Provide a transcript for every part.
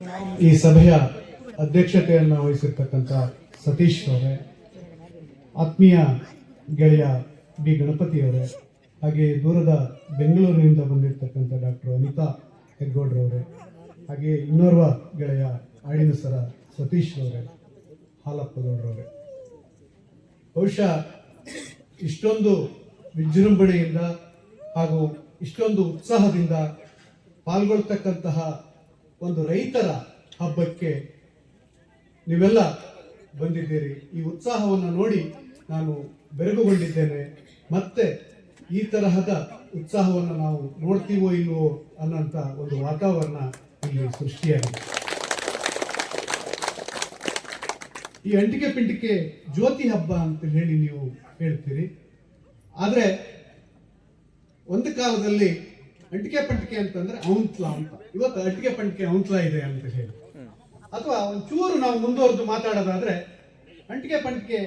ಈ ಸಭೆಯ ಅಧ್ಯಕ್ಷತೆಯನ್ನು ವಹಿಸಿರ್ತಕ್ಕಂಥ ಸತೀಶ್ ಅವರೇ, ಆತ್ಮೀಯ ಗೆಳೆಯ ಬಿ ಗಣಪತಿ ಅವರೇ, ಹಾಗೆ ದೂರದ ಬೆಂಗಳೂರಿನಿಂದ ಬಂದಿರತಕ್ಕಂಥ ಡಾಕ್ಟರ್ ಅನಿತಾ ಹೆಗ್ಗೋಡ್ರವರೇ, ಹಾಗೆ ಇನ್ನೋರ್ವ ಗೆಳೆಯ ಆಡಿನಸರ ಸತೀಶ್ ಅವರೇ, ಹಾಲಪ್ಪಗೌಡ್ರವರೇ, ಬಹುಶಃ ಇಷ್ಟೊಂದು ವಿಜೃಂಭಣೆಯಿಂದ ಹಾಗೂ ಇಷ್ಟೊಂದು ಉತ್ಸಾಹದಿಂದ ಪಾಲ್ಗೊಳ್ತಕ್ಕಂತಹ ಒಂದು ರೈತರ ಹಬ್ಬಕ್ಕೆ ನೀವೆಲ್ಲ ಬಂದಿದ್ದೀರಿ. ಈ ಉತ್ಸಾಹವನ್ನು ನೋಡಿ ನಾನು ಬೆರಗುಗೊಂಡಿದ್ದೇನೆ. ಮತ್ತೆ ಈ ತರಹದ ಉತ್ಸಾಹವನ್ನು ನಾವು ನೋಡ್ತೀವೋ ಇಲ್ವೋ ಅನ್ನೋಂಥ ಒಂದು ವಾತಾವರಣ ಇಲ್ಲಿ ಸೃಷ್ಟಿಯಾಗಿದೆ. ಈ ಅಂಟಿಕೆ ಪಿಂಟಿಕೆ ಜ್ಯೋತಿ ಹಬ್ಬ ಅಂತ ಹೇಳಿ ನೀವು ಹೇಳ್ತೀರಿ, ಆದರೆ ಒಂದು ಕಾಲದಲ್ಲಿ ಅಂಟಿಕೆ ಪಂಟಿಕೆ ಅಂತಂದ್ರೆ ಔಂತ್ಲ ಅಂತ, ಇವತ್ತು ಅಂಟಿಕೆ ಪಂಟಿಕೆ ಔಂತ್ಲ ಇದೆ ಅಂತ ಹೇಳಿ, ಅಥವಾ ಒಂಚೂರು ನಾವು ಮುಂದುವರೆದು ಮಾತಾಡೋದಾದ್ರೆ ಅಂಟಿಕೆ ಪಂಟಿಕೆ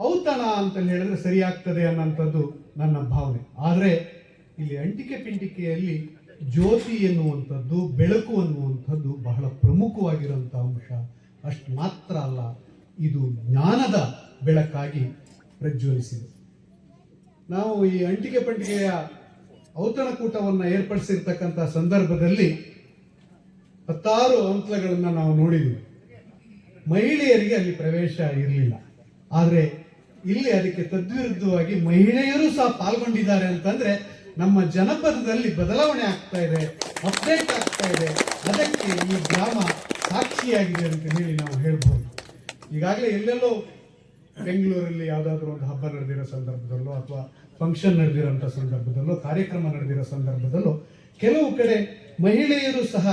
ಔತಣ ಅಂತ ಹೇಳಿದ್ರೆ ಸರಿ ಆಗ್ತದೆ ಅನ್ನೋಂಥದ್ದು ನನ್ನ ಭಾವನೆ. ಆದರೆ ಇಲ್ಲಿ ಅಂಟಿಕೆ ಪಿಂಟಿಕೆಯಲ್ಲಿ ಜ್ಯೋತಿ ಎನ್ನುವಂಥದ್ದು, ಬೆಳಕು ಅನ್ನುವಂಥದ್ದು ಬಹಳ ಪ್ರಮುಖವಾಗಿರುವಂತಹ ಅಂಶ. ಅಷ್ಟು ಮಾತ್ರ ಅಲ್ಲ, ಇದು ಜ್ಞಾನದ ಬೆಳಕಾಗಿ ಪ್ರಜ್ವಲಿಸಿದೆ. ನಾವು ಈ ಅಂಟಿಕೆ ಪಂಟಿಕೆಯ ಔತಣಕೂಟವನ್ನು ಏರ್ಪಡಿಸಿರ್ತಕ್ಕಂಥ ಸಂದರ್ಭದಲ್ಲಿ 10 ಔತಣಗಳನ್ನು ನಾವು ನೋಡಿದ್ವಿ. ಮಹಿಳೆಯರಿಗೆ ಅಲ್ಲಿ ಪ್ರವೇಶ ಇರಲಿಲ್ಲ. ಆದರೆ ಇಲ್ಲಿ ಅದಕ್ಕೆ ತದ್ವಿರುದ್ಧವಾಗಿ ಮಹಿಳೆಯರು ಸಹ ಪಾಲ್ಗೊಂಡಿದ್ದಾರೆ ಅಂತಂದ್ರೆ ನಮ್ಮ ಜನಪದದಲ್ಲಿ ಬದಲಾವಣೆ ಆಗ್ತಾ ಇದೆ, ಅಪ್ಡೇಟ್ ಆಗ್ತಾ ಇದೆ. ಅದಕ್ಕೆ ಈ ಗ್ರಾಮ ಸಾಕ್ಷಿಯಾಗಿದೆ ಅಂತ ಹೇಳಿ ನಾವು ಹೇಳ್ಬೋದು. ಈಗಾಗಲೇ ಎಲ್ಲೆಲ್ಲೋ ಬೆಂಗಳೂರಲ್ಲಿ ಯಾವುದಾದ್ರೂ ಒಂದು ಹಬ್ಬ ನಡೆದಿರೋ ಸಂದರ್ಭದಲ್ಲೋ ಅಥವಾ ಫಂಕ್ಷನ್ ನಡೆದಿರೋಂಥ ಸಂದರ್ಭದಲ್ಲೋ, ಕಾರ್ಯಕ್ರಮ ನಡೆದಿರೋ ಸಂದರ್ಭದಲ್ಲೋ ಕೆಲವು ಕಡೆ ಮಹಿಳೆಯರು ಸಹ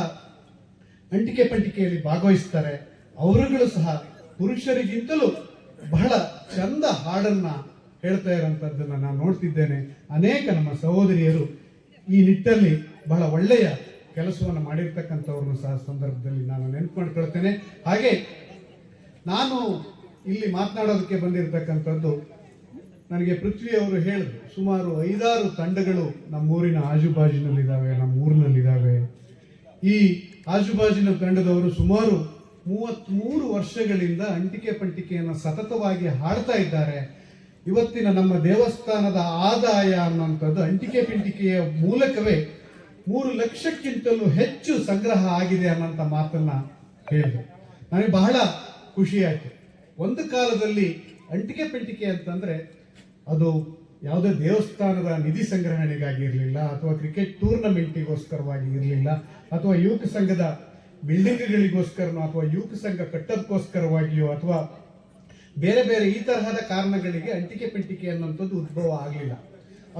ಅಂಟಿಕೆ ಪಂಟಿಕೆಯಲ್ಲಿ ಭಾಗವಹಿಸ್ತಾರೆ. ಅವರುಗಳು ಸಹ ಪುರುಷರಿಗಿಂತಲೂ ಬಹಳ ಚಂದ ಹಾಡನ್ನ ಹೇಳ್ತಾ ಇರೋಂಥದ್ದನ್ನ ನಾನು ನೋಡ್ತಿದ್ದೇನೆ. ಅನೇಕ ನಮ್ಮ ಸಹೋದರಿಯರು ಈ ನಿಟ್ಟಲ್ಲಿ ಬಹಳ ಒಳ್ಳೆಯ ಕೆಲಸವನ್ನು ಮಾಡಿರ್ತಕ್ಕಂಥವ್ರನ್ನು ಸಹ ಸಂದರ್ಭದಲ್ಲಿ ನಾನು ನೆನಪು ಮಾಡ್ಕೊಳ್ತೇನೆ. ಹಾಗೆ ನಾನು ಇಲ್ಲಿ ಮಾತನಾಡೋದಕ್ಕೆ ಬಂದಿರತಕ್ಕಂಥದ್ದು, ನನಗೆ ಪೃಥ್ವಿಯವರು ಹೇಳಿದ್ರು ಸುಮಾರು 5-6 ತಂಡಗಳು ನಮ್ಮೂರಿನ ಆಜುಬಾಜಿನಲ್ಲಿದ್ದಾವೆ, ನಮ್ಮ ಊರಿನಲ್ಲಿದ್ದಾವೆ. ಈ ಆಜುಬಾಜಿನ ತಂಡದವರು ಸುಮಾರು 33 ವರ್ಷಗಳಿಂದ ಅಂಟಿಕೆ ಪಂಟಿಕೆಯನ್ನು ಸತತವಾಗಿ ಹಾಡ್ತಾ ಇದ್ದಾರೆ. ಇವತ್ತಿನ ನಮ್ಮ ದೇವಸ್ಥಾನದ ಆದಾಯ ಅನ್ನುವಂಥದ್ದು ಅಂಟಿಕೆ ಪಿಂಟಿಕೆಯ ಮೂಲಕವೇ 3 ಲಕ್ಷಕ್ಕಿಂತಲೂ ಹೆಚ್ಚು ಸಂಗ್ರಹ ಆಗಿದೆ ಅನ್ನೋಂಥ ಮಾತನ್ನ ಹೇಳಿದ್ರು. ನನಗೆ ಬಹಳ ಖುಷಿ ಆಯ್ತು. ಒಂದು ಕಾಲದಲ್ಲಿ ಅಂಟಿಕೆ ಪಂಟಿಕೆ ಅಂತಂದ್ರೆ ಅದು ಯಾವುದೇ ದೇವಸ್ಥಾನದ ನಿಧಿ ಸಂಗ್ರಹಣೆಗಾಗಿ ಇರಲಿಲ್ಲ, ಅಥವಾ ಕ್ರಿಕೆಟ್ ಟೂರ್ನಮೆಂಟಿಗೋಸ್ಕರವಾಗಿ ಇರಲಿಲ್ಲ, ಅಥವಾ ಯುವಕ ಸಂಘದ ಬಿಲ್ಡಿಂಗ್ಗಳಿಗೋಸ್ಕರನೋ, ಅಥವಾ ಯುವಕ ಸಂಘ ಕಟ್ಟೋದಕ್ಕೋಸ್ಕರವಾಗಿಯೋ, ಅಥವಾ ಬೇರೆ ಬೇರೆ ಈ ತರಹದ ಕಾರಣಗಳಿಗೆ ಅಂಟಿಕೆ ಪಂಟಿಕೆ ಅನ್ನುವಂಥದ್ದು ಉದ್ಭವ ಆಗಲಿಲ್ಲ.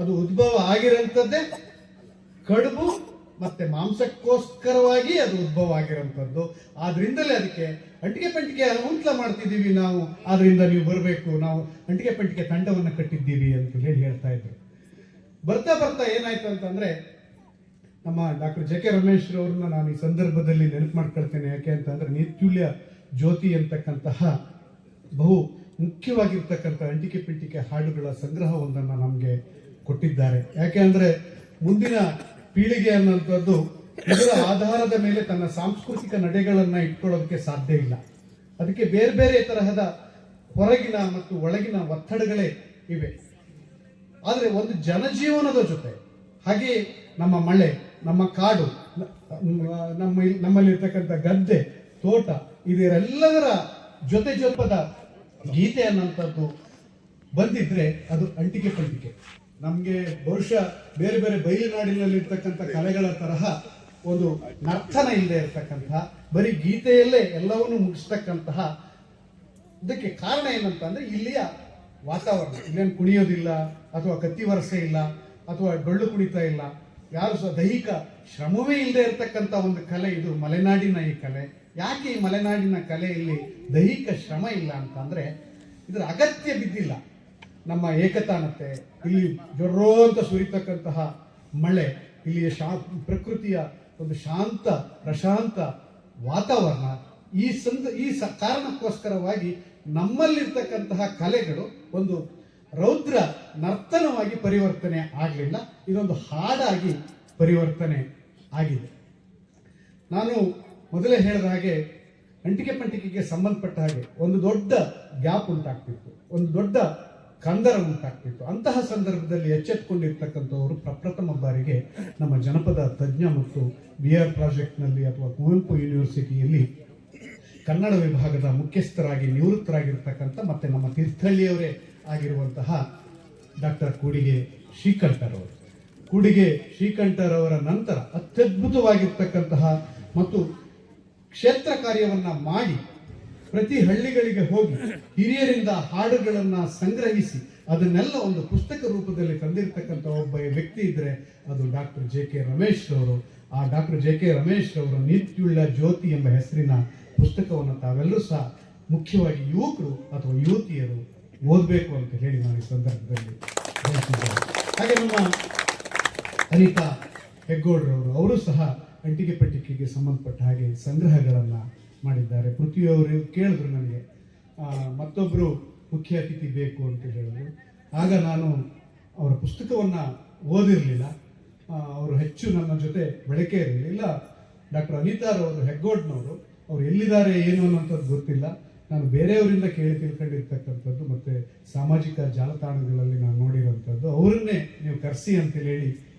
ಅದು ಉದ್ಭವ ಆಗಿರೋಂಥದ್ದೇ ಕಡುಬು ಮತ್ತೆ ಮಾಂಸಕ್ಕೋಸ್ಕರವಾಗಿ ಅದು ಉದ್ಭವ ಆಗಿರೋಂಥದ್ದು. ಆದ್ರಿಂದಲೇ ಅದಕ್ಕೆ ಅಂಟಿಕೆ ಪಂಟಿಕೆ ಔಂತ್ಲ ಮಾಡ್ತಿದ್ದೀವಿ ನಾವು, ಆದ್ರಿಂದ ನೀವು ಬರಬೇಕು, ನಾವು ಅಂಟಿಕೆ ಪಂಟಿಕೆ ತಂಡವನ್ನು ಕಟ್ಟಿದ್ದೀವಿ ಅಂತ ಹೇಳಿ ಹೇಳ್ತಾ ಇದ್ರು. ಬರ್ತಾ ಬರ್ತಾ ಏನಾಯ್ತು ಅಂತಂದ್ರೆ, ನಮ್ಮ ಡಾಕ್ಟರ್ ಜೆ ಕೆ ರಮೇಶ್ ರವ್ರನ್ನ ನಾನು ಈ ಸಂದರ್ಭದಲ್ಲಿ ನೆನಪು ಮಾಡ್ಕೊಳ್ತೇನೆ. ಯಾಕೆ ಅಂತಂದ್ರೆ ನೈರ್ಮಲ್ಯ ಜ್ಯೋತಿ ಅಂತಕ್ಕಂತಹ ಬಹು ಮುಖ್ಯವಾಗಿರ್ತಕ್ಕಂಥ ಅಂಟಿಕೆ ಪಿಂಟಿಕೆ ಹಾಡುಗಳ ಸಂಗ್ರಹವೊಂದನ್ನು ನಮಗೆ ಕೊಟ್ಟಿದ್ದಾರೆ. ಯಾಕೆ ಅಂದ್ರೆ ಮುಂದಿನ ಪೀಳಿಗೆ ಅನ್ನುವಂಥದ್ದು ಇದರ ಆಧಾರದ ಮೇಲೆ ತನ್ನ ಸಾಂಸ್ಕೃತಿಕ ನಡೆಗಳನ್ನ ಇಟ್ಕೊಳ್ಳೋದಕ್ಕೆ ಸಾಧ್ಯ ಇಲ್ಲ. ಅದಕ್ಕೆ ಬೇರೆ ಬೇರೆ ತರಹದ ಹೊರಗಿನ ಮತ್ತು ಒಳಗಿನ ಒತ್ತಡಗಳೇ ಇವೆ. ಆದರೆ ಒಂದು ಜನಜೀವನದ ಜೊತೆ, ಹಾಗೆ ನಮ್ಮ ಮಳೆ, ನಮ್ಮ ಕಾಡು, ನಮ್ಮಲ್ಲಿರ್ತಕ್ಕಂಥ ಗದ್ದೆ, ತೋಟ, ಇದರೆಲ್ಲದರ ಜೊತೆ ಜೊಪದ ಗೀತೆ ಅನ್ನೋಂಥದ್ದು ಬಂದಿದ್ರೆ ಅದು ಅಂಟಿಕೆ ಪಂಟಿಕೆ. ನಮಗೆ ಬಹುಶಃ ಬೇರೆ ಬೇರೆ ಬಯಲುನಾಡಿನಲ್ಲಿರ್ತಕ್ಕಂಥ ಕಲೆಗಳ ತರಹ ಒಂದು ನರ್ತನ ಇಲ್ಲದೆ ಇರತಕ್ಕಂತಹ, ಬರೀ ಗೀತೆಯಲ್ಲೇ ಎಲ್ಲವನ್ನೂ ಮುಗಿಸ್ತಕ್ಕಂತಹ ಇದಕ್ಕೆ ಕಾರಣ ಏನಂತ ಅಂದ್ರೆ ಇಲ್ಲಿಯ ವಾತಾವರಣ. ಇಲ್ಲೇನು ಕುಣಿಯೋದಿಲ್ಲ, ಅಥವಾ ಕತ್ತಿ ವರಸೆ ಇಲ್ಲ, ಅಥವಾ ಡೊಳ್ಳು ಕುಣಿತ ಇಲ್ಲ, ಯಾರು ಸಹ ದೈಹಿಕ ಶ್ರಮವೇ ಇಲ್ಲದೆ ಇರತಕ್ಕಂಥ ಒಂದು ಕಲೆ ಇದು ಮಲೆನಾಡಿನ ಈ ಕಲೆ. ಯಾಕೆ ಈ ಮಲೆನಾಡಿನ ಕಲೆಯಲ್ಲಿ ದೈಹಿಕ ಶ್ರಮ ಇಲ್ಲ ಅಂತಂದ್ರೆ ಇದರ ಅಗತ್ಯ ಬಿದ್ದಿಲ್ಲ. ನಮ್ಮ ಏಕತಾನತೆ, ಇಲ್ಲಿ ಜೊರ್ರೋ ಅಂತ ಸುರಿತಕ್ಕಂತಹ ಮಳೆ, ಇಲ್ಲಿಯ ಪ್ರಕೃತಿಯ ಒಂದು ಶಾಂತ ಪ್ರಶಾಂತ ವಾತಾವರಣ, ಈ ಕಾರಣಕ್ಕೋಸ್ಕರವಾಗಿ ನಮ್ಮಲ್ಲಿರ್ತಕ್ಕಂತಹ ಕಲೆಗಳು ಒಂದು ರೌದ್ರ ನರ್ತನವಾಗಿ ಪರಿವರ್ತನೆ ಆಗಲಿಲ್ಲ, ಇದೊಂದು ಹಾಡಾಗಿ ಪರಿವರ್ತನೆ ಆಗಿದೆ. ನಾನು ಮೊದಲೇ ಹೇಳಿದ ಹಾಗೆ ಅಂಟಿಕೆ ಪಂಟಿಕೆಗೆ ಸಂಬಂಧಪಟ್ಟ ಹಾಗೆ ಒಂದು ದೊಡ್ಡ ಗ್ಯಾಪ್ ಉಂಟಾಗ್ತಿತ್ತು, ಒಂದು ದೊಡ್ಡ ಕಂದರ ಉಂಟಾಗ್ತಿತ್ತು. ಅಂತಹ ಸಂದರ್ಭದಲ್ಲಿ ಎಚ್ಚೆತ್ತುಕೊಂಡಿರ್ತಕ್ಕಂಥವರು ಪ್ರಪ್ರಥಮ ಬಾರಿಗೆ ನಮ್ಮ ಜನಪದ ತಜ್ಞ ಮತ್ತು BR ಪ್ರಾಜೆಕ್ಟ್ನಲ್ಲಿ ಅಥವಾ ಕುವೆಂಪು ಯೂನಿವರ್ಸಿಟಿಯಲ್ಲಿ ಕನ್ನಡ ವಿಭಾಗದ ಮುಖ್ಯಸ್ಥರಾಗಿ ನಿವೃತ್ತರಾಗಿರ್ತಕ್ಕಂಥ ಮತ್ತೆ ನಮ್ಮ ತೀರ್ಥಹಳ್ಳಿಯವರೇ ಆಗಿರುವಂತಹ ಡಾಕ್ಟರ್ ಕೂಡಿಗೆ ಶ್ರೀಕಂಠರವರು. ಕೂಡಿಗೆ ಶ್ರೀಕಂಠರವರ ನಂತರ ಅತ್ಯದ್ಭುತವಾಗಿರ್ತಕ್ಕಂತಹ ಮತ್ತು ಕ್ಷೇತ್ರ ಕಾರ್ಯವನ್ನ ಮಾಡಿ ಪ್ರತಿ ಹಳ್ಳಿಗಳಿಗೆ ಹೋಗಿ ಹಿರಿಯರಿಂದ ಹಾಡುಗಳನ್ನ ಸಂಗ್ರಹಿಸಿ ಅದನ್ನೆಲ್ಲ ಒಂದು ಪುಸ್ತಕ ರೂಪದಲ್ಲಿ ತಂದಿರತಕ್ಕಂಥ ಒಬ್ಬ ವ್ಯಕ್ತಿ ಇದ್ರೆ ಅದು ಡಾಕ್ಟರ್ JK ರಮೇಶ್ ರವರು. ಆ ಡಾಕ್ಟರ್ JK ರಮೇಶ್ ರವರು ನೀತ್ಯುಳ್ಳ ಜ್ಯೋತಿ ಎಂಬ ಹೆಸರಿನ ಪುಸ್ತಕವನ್ನು ತಾವೆಲ್ಲರೂ ಸಹ ಮುಖ್ಯವಾಗಿ ಯುವಕರು ಅಥವಾ ಯುವತಿಯರು ಓದಬೇಕು ಅಂತ ಹೇಳಿ ನಾನು ಈ ಸಂದರ್ಭದಲ್ಲಿ ಹೇಳ್ತಿದ್ದೇನೆ. ಹಾಗೆ ನಮ್ಮ ಅನಿತಾ ಹೆಗ್ಗೋಡ್ರವರು ಅವರು ಸಹ ಅಂಟಿಕೆ ಪಟ್ಟಿಕೆಗೆ ಸಂಬಂಧಪಟ್ಟ ಹಾಗೆ ಸಂಗ್ರಹಗಳನ್ನ ಮಾಡಿದ್ದಾರೆ. ಪೃಥ್ವಿಯವರು ಕೇಳಿದ್ರು ನನಗೆ ಮತ್ತೊಬ್ಬರು ಮುಖ್ಯ ಅತಿಥಿ ಬೇಕು ಅಂತ ಹೇಳಿದ್ರು. ಆಗ ನಾನು ಅವರ ಪುಸ್ತಕವನ್ನ ಓದಿರಲಿಲ್ಲ, ಅವರು ಹೆಚ್ಚು ನನ್ನ ಜೊತೆ ಬೆಳಕೆ ಇರಲಿಲ್ಲ. ಡಾಕ್ಟರ್ ಅನಿತಾರವರು ಹೆಗ್ಗೋಡ್ನವರು, ಅವ್ರು ಎಲ್ಲಿದ್ದಾರೆ ಏನು ಅನ್ನೋಂಥದ್ದು ಗೊತ್ತಿಲ್ಲ. ನಾನು ಬೇರೆಯವರಿಂದ ಕೇಳಿ ತಿಳ್ಕೊಂಡಿರ್ತಕ್ಕಂಥದ್ದು ಮತ್ತೆ ಸಾಮಾಜಿಕ ಜಾಲತಾಣಗಳಲ್ಲಿ ನಾನು ನೋಡಿರುವಂಥದ್ದು. ಅವರನ್ನೇ ನೀವು ಕರೆಸಿ ಅಂತ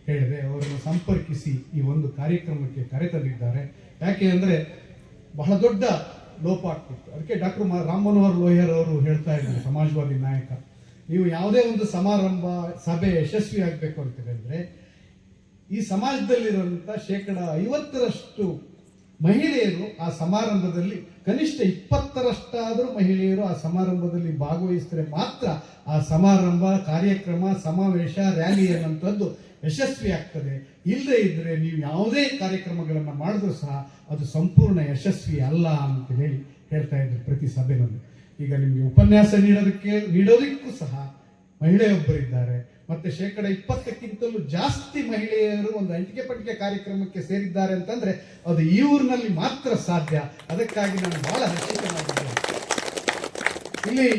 ಹೇಳಿದೆ. ಅವರನ್ನು ಸಂಪರ್ಕಿಸಿ ಈ ಒಂದು ಕಾರ್ಯಕ್ರಮಕ್ಕೆ ಕರೆತಂದಿದ್ದಾರೆ. ಯಾಕೆ ಅಂದರೆ ಬಹಳ ದೊಡ್ಡ ಲೋಪ ಆಗ್ತಿತ್ತು. ಅದಕ್ಕೆ ಡಾಕ್ಟರ್ ರಾಮ್ ಮನೋಹರ್ ಲೋಹಿಯರ್ ಅವರು ಹೇಳ್ತಾ ಇದ್ರು, ಸಮಾಜವಾದಿ ನಾಯಕ, ನೀವು ಯಾವುದೇ ಒಂದು ಸಮಾರಂಭ ಸಭೆ ಯಶಸ್ವಿ ಆಗಬೇಕು ಅಂತ ಹೇಳಿದ್ರೆ ಈ ಸಮಾಜದಲ್ಲಿರುವಂಥ 50% ಮಹಿಳೆಯರು ಆ ಸಮಾರಂಭದಲ್ಲಿ, ಕನಿಷ್ಠ 20% ಮಹಿಳೆಯರು ಆ ಸಮಾರಂಭದಲ್ಲಿ ಭಾಗವಹಿಸಿದ್ರೆ ಮಾತ್ರ ಆ ಸಮಾರಂಭ, ಕಾರ್ಯಕ್ರಮ, ಸಮಾವೇಶ, ರ್ಯಾಲಿ ಅನ್ನುವಂಥದ್ದು ಯಶಸ್ವಿ ಆಗ್ತದೆ. ಇಲ್ಲದೆ ಇದ್ರೆ ನೀವು ಯಾವುದೇ ಕಾರ್ಯಕ್ರಮಗಳನ್ನು ಮಾಡಿದ್ರೂ ಸಹ ಅದು ಸಂಪೂರ್ಣ ಯಶಸ್ವಿ ಅಲ್ಲ ಅಂತ ಹೇಳ್ತಾ ಇದ್ರು ಪ್ರತಿ ಸಭೆಯಲ್ಲಿ. ಈಗ ನಿಮಗೆ ಉಪನ್ಯಾಸ ನೀಡೋದಕ್ಕೂ ಸಹ ಮಹಿಳೆಯೊಬ್ಬರಿದ್ದಾರೆ. ಮತ್ತೆ 20%ಕ್ಕಿಂತಲೂ ಜಾಸ್ತಿ ಮಹಿಳೆಯರು ಒಂದು ಅಂಟಿಕೆ ಪಟ್ಟಿಕೆ ಕಾರ್ಯಕ್ರಮಕ್ಕೆ ಸೇರಿದ್ದಾರೆ ಅಂತಂದ್ರೆ ಅದು ಈ ಊರಿನಲ್ಲಿ ಮಾತ್ರ ಸಾಧ್ಯ. ಅದಕ್ಕಾಗಿ ನಾನು ಬಹಳ ಹರ್ಷಿತನಾಗಿದ್ದೇನೆ. ಇಲ್ಲಿ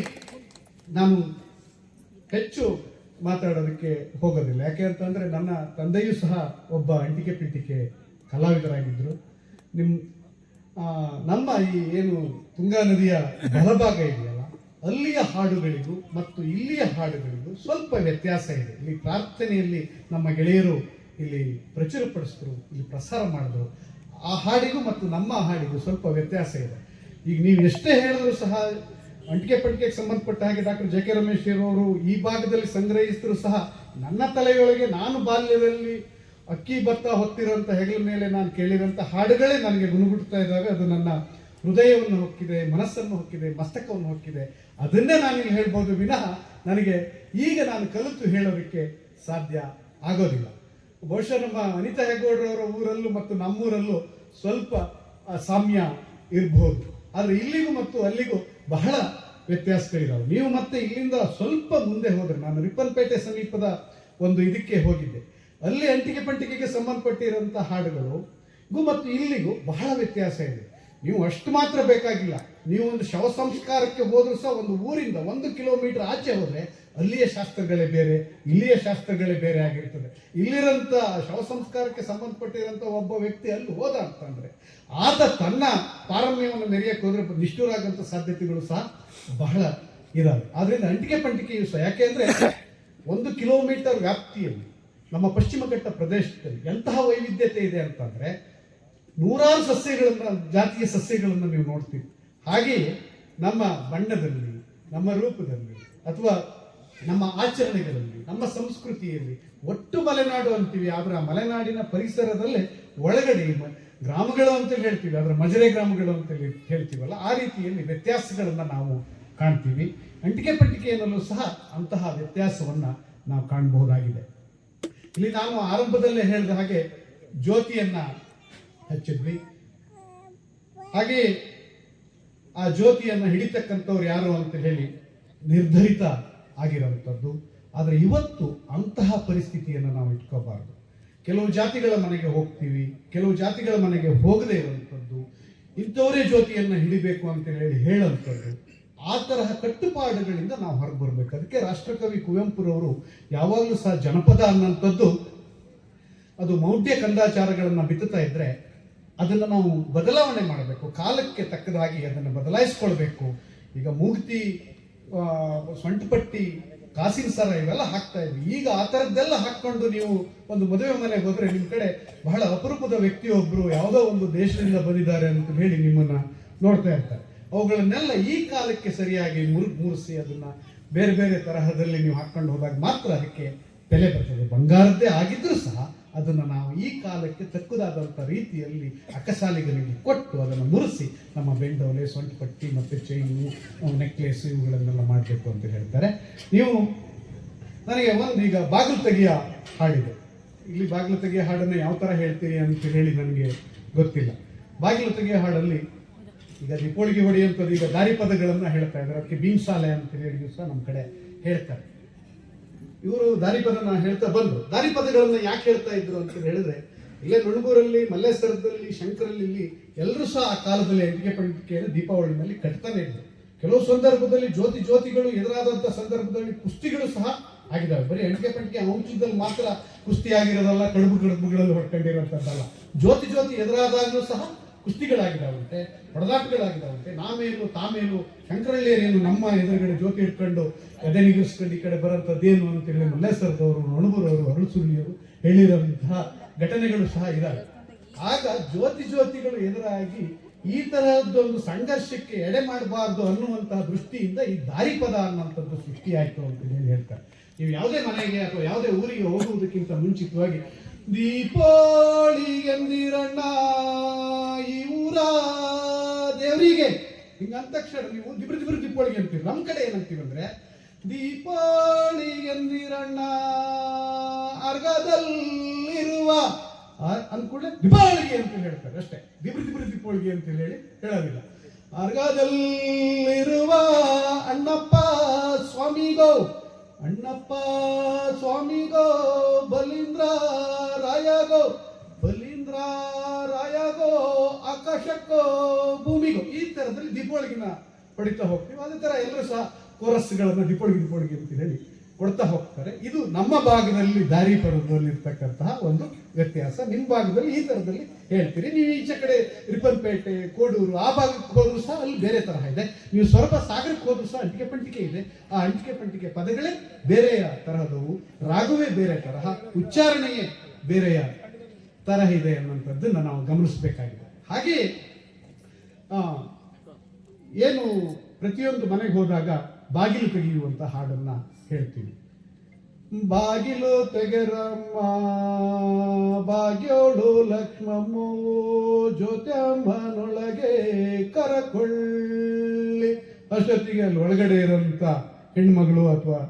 ನಾನು ಹೆಚ್ಚು ಮಾತಾಡೋದಕ್ಕೆ ಹೋಗೋದಿಲ್ಲ. ಯಾಕೆ ಅಂತಂದ್ರೆ ನನ್ನ ತಂದೆಯೂ ಸಹ ಒಬ್ಬ ಅಂಟಿಕೆ ಪಿಂಟಿಕೆ ಕಲಾವಿದರಾಗಿದ್ದರು. ನಮ್ಮ ಈ ಏನು ತುಂಗಾ ನದಿಯ ಬಲಭಾಗ ಇದೆಯಲ್ಲ, ಅಲ್ಲಿಯ ಹಾಡುಗಳಿಗೂ ಮತ್ತು ಇಲ್ಲಿಯ ಹಾಡುಗಳಿಗೂ ಸ್ವಲ್ಪ ವ್ಯತ್ಯಾಸ ಇದೆ. ಇಲ್ಲಿ ಪ್ರಾರ್ಥನೆಯಲ್ಲಿ ನಮ್ಮ ಗೆಳೆಯರು ಇಲ್ಲಿ ಪ್ರಚುರಪಡಿಸಿದ್ರು, ಇಲ್ಲಿ ಪ್ರಸಾರ ಮಾಡಿದ್ರು. ಆ ಹಾಡಿಗೂ ಮತ್ತು ನಮ್ಮ ಹಾಡಿಗೂ ಸ್ವಲ್ಪ ವ್ಯತ್ಯಾಸ ಇದೆ. ಈಗ ನೀವು ಎಷ್ಟೇ ಹೇಳಿದ್ರು ಸಹ ಅಂಟಿಕೆ ಪಟ್ಟಿಗೆಗೆ ಸಂಬಂಧಪಟ್ಟ ಹಾಗೆ ಡಾಕ್ಟರ್ JK ರಮೇಶ್ ಅವರು ಈ ಭಾಗದಲ್ಲಿ ಸಂಗ್ರಹಿಸಿದ್ರು ಸಹ ನನ್ನ ತಲೆಯೊಳಗೆ ನಾನು ಬಾಲ್ಯದಲ್ಲಿ ಅಕ್ಕಿ ಭತ್ತ ಹೊತ್ತಿರುವಂಥ ಹೆಗಲ ಮೇಲೆ ನಾನು ಕೇಳಿರುವಂಥ ಹಾಡುಗಳೇ ನನಗೆ ಗುಣಗುಡ್ತಾ ಇದ್ದಾವೆ. ಅದು ನನ್ನ ಹೃದಯವನ್ನು ಹೊಕ್ಕಿದೆ, ಮನಸ್ಸನ್ನು ಹೊಕ್ಕಿದೆ, ಮಸ್ತಕವನ್ನು ಹೊಕ್ಕಿದೆ. ಅದನ್ನೇ ನಾನಿಲ್ಲಿ ಹೇಳ್ಬೋದು ವಿನಃ ನನಗೆ ಈಗ ನಾನು ಕಲಿತು ಹೇಳೋದಕ್ಕೆ ಸಾಧ್ಯ ಆಗೋದಿಲ್ಲ. ಬಹುಶಃ ನಮ್ಮ ಅನಿತಾ ಹೆಗ್ಗೋಡ್ರವರ ಊರಲ್ಲೂ ಮತ್ತು ನಮ್ಮೂರಲ್ಲೂ ಸ್ವಲ್ಪ ಸಾಮ್ಯ ಇರಬಹುದು. ಆದರೆ ಇಲ್ಲಿಗೂ ಮತ್ತು ಅಲ್ಲಿಗೂ ಬಹಳ ವ್ಯತ್ಯಾಸಗಳಿದಾವೆ. ನೀವು ಮತ್ತೆ ಇಲ್ಲಿಂದ ಸ್ವಲ್ಪ ಮುಂದೆ ಹೋದ್ರೆ, ನಾನು ರಿಪ್ಪನ್ಪೇಟೆ ಸಮೀಪದ ಒಂದು ಇದಕ್ಕೆ ಹೋಗಿದ್ದೆ. ಅಲ್ಲಿ ಅಂಟಿಕೆ ಪಂಟಿಕೆಗೆ ಸಂಬಂಧಪಟ್ಟಿರುವಂಥ ಹಾಡುಗಳು ಮತ್ತು ಇಲ್ಲಿಗೂ ಬಹಳ ವ್ಯತ್ಯಾಸ ಇದೆ. ನೀವು ಅಷ್ಟು ಮಾತ್ರ ಬೇಕಾಗಿಲ್ಲ, ನೀವು ಒಂದು ಶವ ಸಂಸ್ಕಾರಕ್ಕೆ ಹೋದ್ರೂ ಸಹ ಒಂದು ಊರಿಂದ 1 ಕಿಲೋಮೀಟರ್ ಆಚೆ ಹೋದ್ರೆ ಅಲ್ಲಿಯ ಶಾಸ್ತ್ರಗಳೇ ಬೇರೆ, ಇಲ್ಲಿಯ ಶಾಸ್ತ್ರಗಳೇ ಬೇರೆ ಆಗಿರ್ತದೆ. ಇಲ್ಲಿರೋಂಥ ಶವ ಸಂಸ್ಕಾರಕ್ಕೆ ಸಂಬಂಧಪಟ್ಟಿರೋಂಥ ಒಬ್ಬ ವ್ಯಕ್ತಿ ಅಲ್ಲಿ ಹೋದ ಅಂತಂದ್ರೆ ಆತ ತನ್ನ ಪಾರಮ್ಯವನ್ನು ಮೆರೆಯಕ್ಕೆ ಹೋದ್ರೆ ನಿಷ್ಠುರಾಗಂಥ ಸಾಧ್ಯತೆಗಳು ಸಹ ಬಹಳ ಇದಾವೆ. ಆದ್ರಿಂದ ಅಂಟಿಕೆ ಪಂಟಿಕೆಯು ಸಹ, ಯಾಕೆ ಅಂದ್ರೆ 1 ಕಿಲೋಮೀಟರ್ ವ್ಯಾಪ್ತಿಯಲ್ಲಿ ನಮ್ಮ ಪಶ್ಚಿಮ ಘಟ್ಟ ಪ್ರದೇಶದಲ್ಲಿ ಎಂತಹ ವೈವಿಧ್ಯತೆ ಇದೆ ಅಂತಂದ್ರೆ ನೂರಾರು ಸಸ್ಯಗಳನ್ನ, ಜಾತಿಯ ಸಸ್ಯಗಳನ್ನು ನೀವು ನೋಡ್ತೀವಿ. ಹಾಗೆಯೇ ನಮ್ಮ ಬಣ್ಣದಲ್ಲಿ, ನಮ್ಮ ರೂಪದಲ್ಲಿ, ಅಥವಾ ನಮ್ಮ ಆಚರಣೆಗಳಲ್ಲಿ, ನಮ್ಮ ಸಂಸ್ಕೃತಿಯಲ್ಲಿ ಒಟ್ಟು ಮಲೆನಾಡು ಅಂತೀವಿ. ಆದ್ರೆ ಆ ಮಲೆನಾಡಿನ ಪರಿಸರದಲ್ಲೇ ಒಳಗಡೆ ಗ್ರಾಮಗಳು ಅಂತೇಳಿ ಹೇಳ್ತೀವಿ, ಅದರ ಮಜರೆ ಗ್ರಾಮಗಳು ಅಂತೇಳಿ ಹೇಳ್ತೀವಲ್ಲ, ಆ ರೀತಿಯಲ್ಲಿ ವ್ಯತ್ಯಾಸಗಳನ್ನ ನಾವು ಕಾಣ್ತೀವಿ. ಅಂಟಿಕೆ ಪಟ್ಟಿಕೆಯಲ್ಲೂ ಸಹ ಅಂತಹ ವ್ಯತ್ಯಾಸವನ್ನ ನಾವು ಕಾಣಬಹುದಾಗಿದೆ. ಇಲ್ಲಿ ನಾನು ಆರಂಭದಲ್ಲೇ ಹೇಳಿದ ಹಾಗೆ ಜ್ಯೋತಿಯನ್ನ ಹಚ್ಚಿದ್ವಿ. ಹಾಗೆ ಆ ಜ್ಯೋತಿಯನ್ನ ಹಿಡಿತಕ್ಕಂಥವ್ರು ಯಾರು ಅಂತ ಹೇಳಿ ನಿರ್ಧರಿತ ಆಗಿರುವಂಥದ್ದು. ಆದರೆ ಇವತ್ತು ಅಂತಹ ಪರಿಸ್ಥಿತಿಯನ್ನು ನಾವು ಇಟ್ಕೋಬಾರ್ದು. ಕೆಲವು ಜಾತಿಗಳ ಮನೆಗೆ ಹೋಗ್ತೀವಿ, ಕೆಲವು ಜಾತಿಗಳ ಮನೆಗೆ ಹೋಗದೇ ಇರುವಂಥದ್ದು, ಇಂಥವರೇ ಜ್ಯೋತಿಯನ್ನ ಹಿಡಿಬೇಕು ಅಂತ ಹೇಳುವಂಥದ್ದು. ಆ ತರಹ ಕಟ್ಟುಪಾಡುಗಳಿಂದ ನಾವು ಹೊರಗೆ ಬರಬೇಕು. ಅದಕ್ಕೆ ರಾಷ್ಟ್ರಕವಿ ಕುವೆಂಪುರವರು ಯಾವಾಗಲೂ ಸಹ ಜನಪದ ಅನ್ನೋಂಥದ್ದು ಅದು ಮೌಢ್ಯ ಕಂದಾಚಾರಗಳನ್ನು ಬಿತ್ತುತ್ತಾ ಇದ್ರೆ ಅದನ್ನು ನಾವು ಬದಲಾವಣೆ ಮಾಡಬೇಕು, ಕಾಲಕ್ಕೆ ತಕ್ಕದಾಗಿ ಅದನ್ನು ಬದಲಾಯಿಸ್ಕೊಳ್ಬೇಕು. ಈಗ ಮೂಗುತಿ, ಸೊಂಟಪಟ್ಟಿ, ಕಾಸಿನ ಸರ ಇವೆಲ್ಲ ಹಾಕ್ತಾ ಇದ್ವಿ. ಈಗ ಆ ಥರದ್ದೆಲ್ಲ ಹಾಕ್ಕೊಂಡು ನೀವು ಒಂದು ಮದುವೆ ಮನೆಗೆ ಹೋದ್ರೆ ನಿಮ್ಮ ಕಡೆ ಬಹಳ ಅಪರೂಪದ ವ್ಯಕ್ತಿಯೊಬ್ಬರು ಯಾವುದೋ ಒಂದು ದೇಶದಿಂದ ಬಂದಿದ್ದಾರೆ ಅಂತ ಹೇಳಿ ನಿಮ್ಮನ್ನ ನೋಡ್ತಾ ಇರ್ತಾರೆ. ಅವುಗಳನ್ನೆಲ್ಲ ಈ ಕಾಲಕ್ಕೆ ಸರಿಯಾಗಿ ಮುರಿಸಿ ಅದನ್ನ ಬೇರೆ ಬೇರೆ ತರಹದಲ್ಲಿ ನೀವು ಹಾಕೊಂಡು ಹೋದಾಗ ಮಾತ್ರ ಅದಕ್ಕೆ ಬೆಲೆ ಬರ್ತದೆ. ಬಂಗಾರದ್ದೇ ಆಗಿದ್ರೂ ಸಹ ಅದನ್ನು ನಾವು ಈ ಕಾಲಕ್ಕೆ ತಕ್ಕದಾದಂಥ ರೀತಿಯಲ್ಲಿ ಅಕ್ಕಸಾಲಿಗರಿಗೆ ಕೊಟ್ಟು ಅದನ್ನು ಮುರಿಸಿ ನಮ್ಮ ಬೆಂಡೋಲೆ, ಸೊಂಟಪಟ್ಟಿ ಮತ್ತು ಚೈನು, ನೆಕ್ಲೇಸ್ ಇವುಗಳನ್ನೆಲ್ಲ ಮಾಡಬೇಕು ಅಂತ ಹೇಳ್ತಾರೆ. ನೀವು ನನಗೆ ಈಗ ಬಾಗಿಲು ತೆಗೆಯ ಹಾಡಿದೆ. ಇಲ್ಲಿ ಬಾಗಿಲು ತೆಗೆಯ ಹಾಡನ್ನು ಯಾವ ಥರ ಹೇಳ್ತೀರಿ ಅಂತ ಹೇಳಿ ನನಗೆ ಗೊತ್ತಿಲ್ಲ. ಬಾಗಿಲು ತೆಗೆಯ ಹಾಡಲ್ಲಿ ಈಗ ದೀಪೋಳಿಗೆ ಹೊಡೆಯುವಂಥದ್ದು, ಈಗ ದಾರಿ ಪದಗಳನ್ನು ಹೇಳ್ತಾ ಇದ್ದಾರೆ. ಅದಕ್ಕೆ ಬೀನ್ಸಾಲೆ ಅಂತ ಹೇಳಿ ಸಹ ನಮ್ಮ ಕಡೆ ಹೇಳ್ತಾರೆ. ಇವರು ದಾರಿಪದನ ಹೇಳ್ತಾ ಬಂದರು. ದಾರಿಪದಗಳನ್ನ ಯಾಕೆ ಹೇಳ್ತಾ ಇದ್ರು ಅಂತ ಹೇಳಿದ್ರೆ, ಇಲ್ಲೇ ನುಣಗೂರಲ್ಲಿ, ಮಲ್ಲೇಶ್ವರದಲ್ಲಿ, ಶಂಕರಲ್ಲಿ ಎಲ್ಲರೂ ಸಹ ಆ ಕಾಲದಲ್ಲಿ ಅಂಟಿಕೆ ಪಂಟಿಕೆಯನ್ನು ದೀಪಾವಳಿನಲ್ಲಿ ಕಟ್ತಾನೆ ಇದ್ರು. ಕೆಲವು ಸಂದರ್ಭದಲ್ಲಿ ಜ್ಯೋತಿಗಳು ಎದುರಾದಂಥ ಸಂದರ್ಭದಲ್ಲಿ ಕುಸ್ತಿಗಳು ಸಹ ಆಗಿದ್ದಾವೆ. ಬರೀ ಅಂಟಿಕೆ ಪಂಟಿಕೆ ಅಂಶದಲ್ಲಿ ಮಾತ್ರ ಕುಸ್ತಿ ಆಗಿರೋದಲ್ಲ, ಕಡುಬುಗಳಲ್ಲಿ ಹೊಡ್ಕೊಂಡಿರುವಂಥದ್ದಲ್ಲ. ಜ್ಯೋತಿ ಎದುರಾದಾಗಲೂ ಸಹ ಕುಸ್ತಿಗಳಾಗಿದ್ದಾವಂತೆ, ಹೊಡೆದಾಟಗಳಾಗಿದ್ದಾವಂತೆ. ನಾಮೇನು ತಾಮೇನು, ಶಂಕರಳ್ಳಿಯರೇನು ನಮ್ಮ ಎದುರುಗಡೆ ಜ್ಯೋತಿ ಇಟ್ಕೊಂಡು ಎದೆ ನಿಗಿಸ್ಕೊಂಡು ಈ ಕಡೆ ಬರೋಂಥದ್ದೇನು ಅಂತ ಹೇಳಿ ಮಲ್ಲೇಶ್ವರದವರು, ನಣಬೂರವರು, ಅರಳುಸುರಿಯವರು ಹೇಳಿರುವಂತಹ ಘಟನೆಗಳು ಸಹ ಇದ್ದಾವೆ. ಆಗ ಜ್ಯೋತಿಗಳು ಎದುರಾಗಿ ಈ ತರಹದ್ದೊಂದು ಸಂಘರ್ಷಕ್ಕೆ ಎಡೆ ಮಾಡಬಾರ್ದು ಅನ್ನುವಂತಹ ದೃಷ್ಟಿಯಿಂದ ಈ ದಾರಿಪದ ಅನ್ನುವಂಥದ್ದು ಸೃಷ್ಟಿಯಾಯಿತು ಅಂತ ಹೇಳಿ ಹೇಳ್ತಾರೆ. ನೀವು ಯಾವುದೇ ಮನೆಗೆ ಅಥವಾ ಯಾವುದೇ ಊರಿಗೆ ಹೋಗುವುದಕ್ಕಿಂತ ಮುಂಚಿತವಾಗಿ ದೀಪಾವಳಿ ಎಂದಿರಣ್ಣ ಈ ಊರ ದೇವರಿಗೆ ಹಿಂಗಂತ ತಕ್ಷಣ ನೀವು ದಿಬ್ರು ದೀಪಾವಳಿಗೆ ಅಂತೀವಿ. ನಮ್ಮ ಕಡೆ ಏನಂತೀವಿ ಅಂದ್ರೆ, ದೀಪಾವಳಿ ಎಂದಿರಣ್ಣ ಅರ್ಗದಲ್ಲಿರುವ ಅಂದ್ಕೂಡಲೇ ದೀಪಾವಳಿಗೆ ಅಂತ ಹೇಳ್ತಾರೆ ಅಷ್ಟೇ. ದಿಬ್ರು ದೀಪಾವಳಿಗೆ ಅಂತ ಹೇಳಿ ಹೇಳೋದಿಲ್ಲ. ಅರ್ಗದಲ್ಲಿರುವ ಅಣ್ಣಪ್ಪ ಸ್ವಾಮಿಗೋ ಬಲೀಂದ್ರ ರಾಯಗೋ ಆಕಾಶಕ್ಕೋ ಭೂಮಿಗೋ, ಈ ತರದಲ್ಲಿ ದೀಪಾವಳಿಗಿನ ಹೊಡಿತಾ ಹೋಗ್ತೀವಿ. ಅದೇ ತರ ಎಲ್ಲರೂ ಸಹ ಕೋರಸ್ಗಳನ್ನ ದೀಪಾವಳಿಗೆ ಅಂತ ಹೇಳಿ ಕೊಡ್ತಾ ಹೋಗ್ತಾರೆ. ಇದು ನಮ್ಮ ಭಾಗದಲ್ಲಿ ದಾರಿ ಪದದಲ್ಲಿರ್ತಕ್ಕಂತಹ ಒಂದು ವ್ಯತ್ಯಾಸ. ನಿಮ್ಮ ಭಾಗದಲ್ಲಿ ಈ ತರದಲ್ಲಿ ಹೇಳ್ತೀರಿ. ನೀವು ಈಚೆ ಕಡೆ ರಿಪ್ಪನ್ಪೇಟೆ, ಕೋಡೂರು ಆ ಭಾಗಕ್ಕೆ ಹೋದ್ರು ಸಹ ಅಲ್ಲಿ ಬೇರೆ ತರಹ ಇದೆ. ನೀವು ಸ್ವಲ್ಪ ಸಾಗರಕ್ಕೆ ಹೋದ್ರು ಸಹ ಅಂಟಿಕೆ ಪಂಟಿಕೆ ಇದೆ. ಆ ಅಂಟಿಕೆ ಪಂಟಿಕೆ ಪದಗಳೇ ಬೇರೆಯ ತರಹದವು, ರಾಗವೇ ಬೇರೆ ತರಹ, ಉಚ್ಚಾರಣೆಯೇ ಬೇರೆಯ ತರಹ ಇದೆ ಅನ್ನುವಂಥದ್ದನ್ನು ನಾವು ಗಮನಿಸಬೇಕಾಗಿದೆ. ಹಾಗೆಯೇ ಏನು ಪ್ರತಿಯೊಂದು ಮನೆಗೆ ಹೋದಾಗ ಬಾಗಿಲು ತೆಗೆಯುವಂತ ಹಾಡನ್ನ ಹೇಳ್ತೀವಿ. ಬಾಗಿಲು ತೆಗೆರಮ್ಮ ಭಾಗ್ಯೋಳು ಲಕ್ಷ್ಮಮ್ಮೋ ಜ್ಯೋತ್ಯಮ್ಮನೊಳಗೆ ಕರಕೊಳ್ಳಿ. ಅಷ್ಟೊತ್ತಿಗೆ ಅಲ್ಲಿ ಒಳಗಡೆ ಇರೋಂಥ ಹೆಣ್ಮಗಳು ಅಥವಾ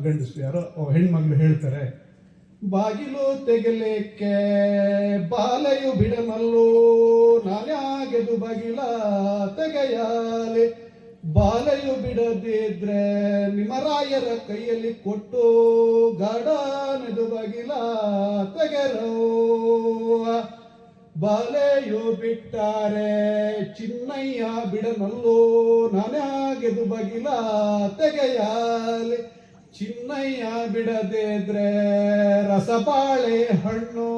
ಗಂಡಸು ಯಾರೋ ಹೆಣ್ಮಗಳು ಹೇಳ್ತಾರೆ, ಬಾಗಿಲು ತೆಗೆಲಿಕ್ಕೆ ಬಾಲೆಯು ಬಿಡನಲ್ಲೋ ನಾನ್ಯಾಗೆದು ಬಾಗಿಲ ತೆಗೆಯಾಲೆ. ಬಾಲೆಯು ಬಿಡದಿದ್ರೆ ನಿಮರಾಯರ ಕೈಯಲ್ಲಿ ಕೊಟ್ಟು ಗಾಢನೆದು ಬಾಗಿಲ ತೆಗೆರೋ. ಬಾಲೆಯು ಬಿಟ್ಟಾರೆ ಚಿನ್ನಯ್ಯ ಬಿಡನಲ್ಲೋ ನಾನ್ಯಾಗೆದು ಬಾಗಿಲ ತೆಗೆಯಾಲೆ. ಚಿನ್ನಯ್ಯ ಬಿಡದಿದ್ರೆ ರಸಬಾಳೆ ಹಣ್ಣು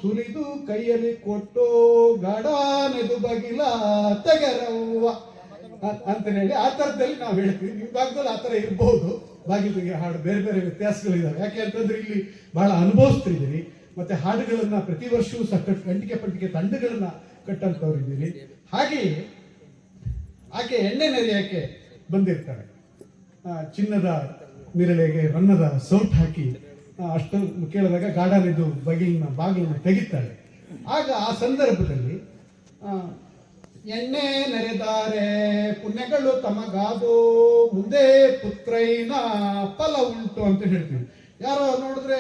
ಸುಲಿದು ಕೈಯಲ್ಲಿ ಕೊಟ್ಟು ಗಾಢನೆದು ಬಾಗಿಲ ತೆಗೆರವ್ವ ಅಂತ ಹೇಳಿ ಆ ತರದಲ್ಲಿ ನಾವು ಹೇಳ್ತೀವಿ. ನಿಮ್ಮ ಭಾಗದಲ್ಲಿ ಆ ತರ ಇರಬಹುದು. ಬಾಗಿಲಿಗೆ ಹಾಡು ಬೇರೆ ಬೇರೆ ವ್ಯತ್ಯಾಸಗಳಿದ್ದಾವೆ. ಯಾಕೆ ಅಂತಂದ್ರೆ ಇಲ್ಲಿ ಬಹಳ ಅನುಭವಿಸ್ತಿದ್ದೀರಿ. ಮತ್ತೆ ಹಾಡುಗಳನ್ನ ಪ್ರತಿ ವರ್ಷವೂ ಸಹ ಅಂಟಿಕೆ ಪಂಟಿಕೆ ತಂಡಗಳನ್ನ ಕಟ್ಟಂತವ್ರು ಇದ್ದೀರಿ. ಹಾಗೆಯೇ ಆಕೆ ಎಣ್ಣೆ ನೆರೆಯಕ್ಕೆ ಬಂದಿರ್ತಾರೆ. ಚಿನ್ನದ ಮಿರಳೆಗೆ ರನ್ನದ ಸೌಟ್ ಹಾಕಿ ಅಷ್ಟು ಕೇಳಿದಾಗ ಗಾಢನೆದು ಬಾಗಿಲನ್ನ ತೆಗಿತಾಳೆ. ಆಗ ಆ ಸಂದರ್ಭದಲ್ಲಿ ಎಣ್ಣೆ ನೆರೆದಾರೆ ಪುಣ್ಯಗಳು ತಮಗಾದೋ ಮುಂದೆ ಪುತ್ರೈನ ಫಲ ಉಂಟು ಅಂತ ಹೇಳ್ತೀವಿ. ಯಾರೋ ನೋಡಿದ್ರೆ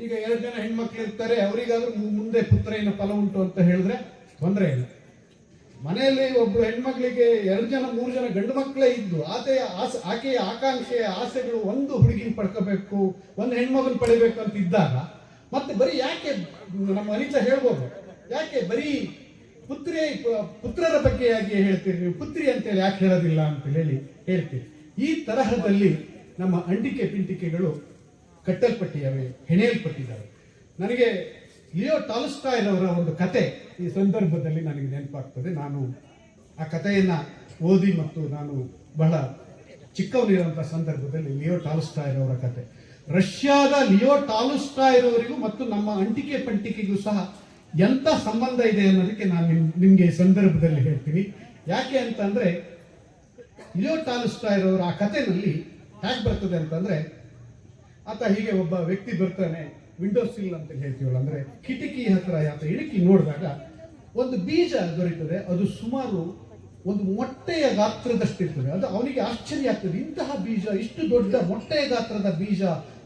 ಈಗ 2 ಜನ ಹೆಣ್ಮಕ್ಳು ಇರ್ತಾರೆ, ಅವರಿಗಾದ್ರೂ ಮುಂದೆ ಪುತ್ರೈನ ಫಲ ಉಂಟು ಅಂತ ಹೇಳಿದ್ರೆ ತೊಂದರೆ ಇಲ್ಲ. ಮನೆಯಲ್ಲಿ ಒಬ್ರು ಹೆಣ್ಮಕ್ಳಿಗೆ 2 ಜನ 3 ಜನ ಗಂಡು ಮಕ್ಕಳೇ ಇದ್ದು ಆಕೆಯ ಆಕಾಂಕ್ಷೆಯ ಆಸೆಗಳು ಒಂದು ಹುಡುಗಿನ ಪಡ್ಕೋಬೇಕು, ಒಂದು ಹೆಣ್ಮಗನ್ ಪಡಿಬೇಕು ಅಂತ ಇದ್ದಾಗ ಮತ್ತೆ ಬರೀ ಯಾಕೆ ನಮ್ಮ ಅನಿತಾ ಹೇಳ್ಬೋದು, ಯಾಕೆ ಬರೀ ಪುತ್ರರ ಬಗ್ಗೆಯಾಗಿ ಹೇಳ್ತೀರಿ ನೀವು, ಪುತ್ರಿ ಅಂತೇಳಿ ಯಾಕೆ ಹೇಳೋದಿಲ್ಲ ಅಂತ ಹೇಳಿ ಹೇಳ್ತೀರಿ. ಈ ತರಹದಲ್ಲಿ ನಮ್ಮ ಅಂಟಿಕೆ ಪಿಂಟಿಕೆಗಳು ಕಟ್ಟಲ್ಪಟ್ಟಿದ್ದಾವೆ, ಹೆಣೆಯಲ್ಪಟ್ಟಿದ್ದಾವೆ. ನನಗೆ ಲಿಯೋ ಟಾಲ್ಸ್ಟಾಯ್ ಅವರ ಒಂದು ಕತೆ ಈ ಸಂದರ್ಭದಲ್ಲಿ ನನಗೆ ನೆನಪಾಗ್ತದೆ. ನಾನು ಆ ಕಥೆಯನ್ನು ಓದಿ ಮತ್ತು ನಾನು ಬಹಳ ಚಿಕ್ಕವನಿರುವಂಥ ಸಂದರ್ಭದಲ್ಲಿ ಲಿಯೋ ಟಾಲ್ಸ್ಟಾಯ್ ಅವರ ಕತೆ, ರಷ್ಯಾದ ಲಿಯೋ ಟಾಲ್ಸ್ಟಾಯ್ ಅವರಿಗೂ ಮತ್ತು ನಮ್ಮ ಅಂಟಿಕೆ ಪಂಟಿಕೆಗೂ ಸಹ ಎಂಥ ಸಂಬಂಧ ಇದೆ ಅನ್ನೋದಕ್ಕೆ ನಾನು ನಿಮಗೆ ಈ ಸಂದರ್ಭದಲ್ಲಿ ಹೇಳ್ತೀನಿ. ಯಾಕೆ ಅಂತಂದ್ರೆ ಲಿಯೋ ಟಾಲ್ಸ್ಟಾಯ್ ಅವರ ಆ ಕಥೆನಲ್ಲಿ ಹೇಗೆ ಬರ್ತದೆ ಅಂತಂದ್ರೆ, ಆತ ಹೀಗೆ ಒಬ್ಬ ವ್ಯಕ್ತಿ ಬರ್ತಾನೆ, ವಿಂಡೋ ಸಿಲ್ ಅಂತ ಹೇಳ್ತೀವಲ್ಲ, ಅಂದ್ರೆ ಕಿಟಕಿ ಹತ್ರ ಆತ ಇಣಕಿ ನೋಡಿದಾಗ ಒಂದು ಬೀಜ ದೊರೀತದೆ. ಅದು ಸುಮಾರು ಒಂದು ಮೊಟ್ಟೆಯ ಗಾತ್ರದಷ್ಟಿರ್ತದೆ. ಅದು ಅವನಿಗೆ ಆಶ್ಚರ್ಯ ಆಗ್ತದೆ, ಇಂತಹ ಬೀಜ, ಇಷ್ಟು ದೊಡ್ಡ ಮೊಟ್ಟೆಯ ಗಾತ್ರದ ಬೀಜ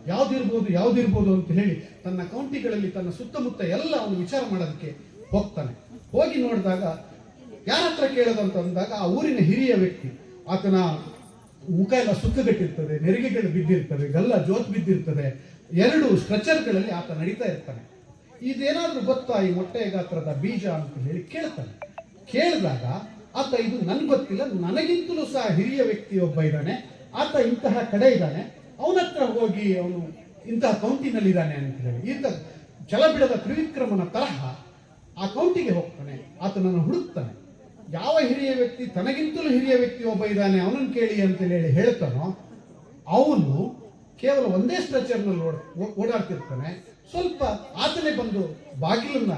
ಯಾವ್ದಿರ್ಬೋದು ಅಂತ ಹೇಳಿ ತನ್ನ ಕೌಂಟಿಗಳಲ್ಲಿ ತನ್ನ ಸುತ್ತಮುತ್ತ ಎಲ್ಲ ಅವನು ವಿಚಾರ ಮಾಡೋದಕ್ಕೆ ಹೋಗ್ತಾನೆ. ಹೋಗಿ ನೋಡಿದಾಗ ಯಾರ ಹತ್ರ ಕೇಳೋದು ಅಂತ ಅಂದಾಗ ಆ ಊರಿನ ಹಿರಿಯ ವ್ಯಕ್ತಿ, ಆತನ ಮುಖ ಎಲ್ಲ ಸುಕ್ಕಗಟ್ಟಿರ್ತದೆ, ನೆರಿಗೆಗಳು ಬಿದ್ದಿರ್ತವೆ, ಗಲ್ಲ ಜೋತ್ ಬಿದ್ದಿರ್ತದೆ, 2 ಸ್ಟ್ರೆಚರ್ಗಳಲ್ಲಿ ಆತ ನಡೀತಾ ಇರ್ತಾನೆ. ಇದೇನಾದ್ರೂ ಗೊತ್ತಾ ಈ ಮೊಟ್ಟೆಯ ಗಾತ್ರದ ಬೀಜ ಅಂತ ಹೇಳಿ ಕೇಳ್ತಾನೆ. ಕೇಳಿದಾಗ ಆತ ಇದು ನನ್ಗೆ ಗೊತ್ತಿಲ್ಲ, ನನಗಿಂತಲೂ ಸಹ ಹಿರಿಯ ವ್ಯಕ್ತಿ ಒಬ್ಬ ಇದ್ದಾನೆ, ಆತ ಇಂತಹ ಕಡೆ ಇದ್ದಾನೆ, ಅವನ ಹತ್ರ ಹೋಗಿ ಅವನು ಇಂತಹ ಕೌಂಟಿನಲ್ಲಿ ಇದ್ದಾನೆ ಅಂತ ಹೇಳಿ ಇಂಥ ಛಲಬಿಡದ ತ್ರಿವಿಕ್ರಮನ ತರಹ ಆ ಕೌಂಟಿಗೆ ಹೋಗ್ತಾನೆ. ಆತನನ್ನು ಹುಡುಕ್ತಾನೆ. ಯಾವ ಹಿರಿಯ ವ್ಯಕ್ತಿ, ತನಗಿಂತಲೂ ಹಿರಿಯ ವ್ಯಕ್ತಿ ಒಬ್ಬ ಇದ್ದಾನೆ, ಅವನನ್ನು ಕೇಳಿ ಅಂತ ಹೇಳಿ ಹೇಳ್ತಾನೋ, ಅವನು ಕೇವಲ ಒಂದೇ ಸ್ಟ್ರೆಚರ್ನಲ್ಲಿ ಓಡಾಡ್ತಿರ್ತಾನೆ. ಸ್ವಲ್ಪ ಆತನೇ ಬಂದು ಬಾಗಿಲನ್ನ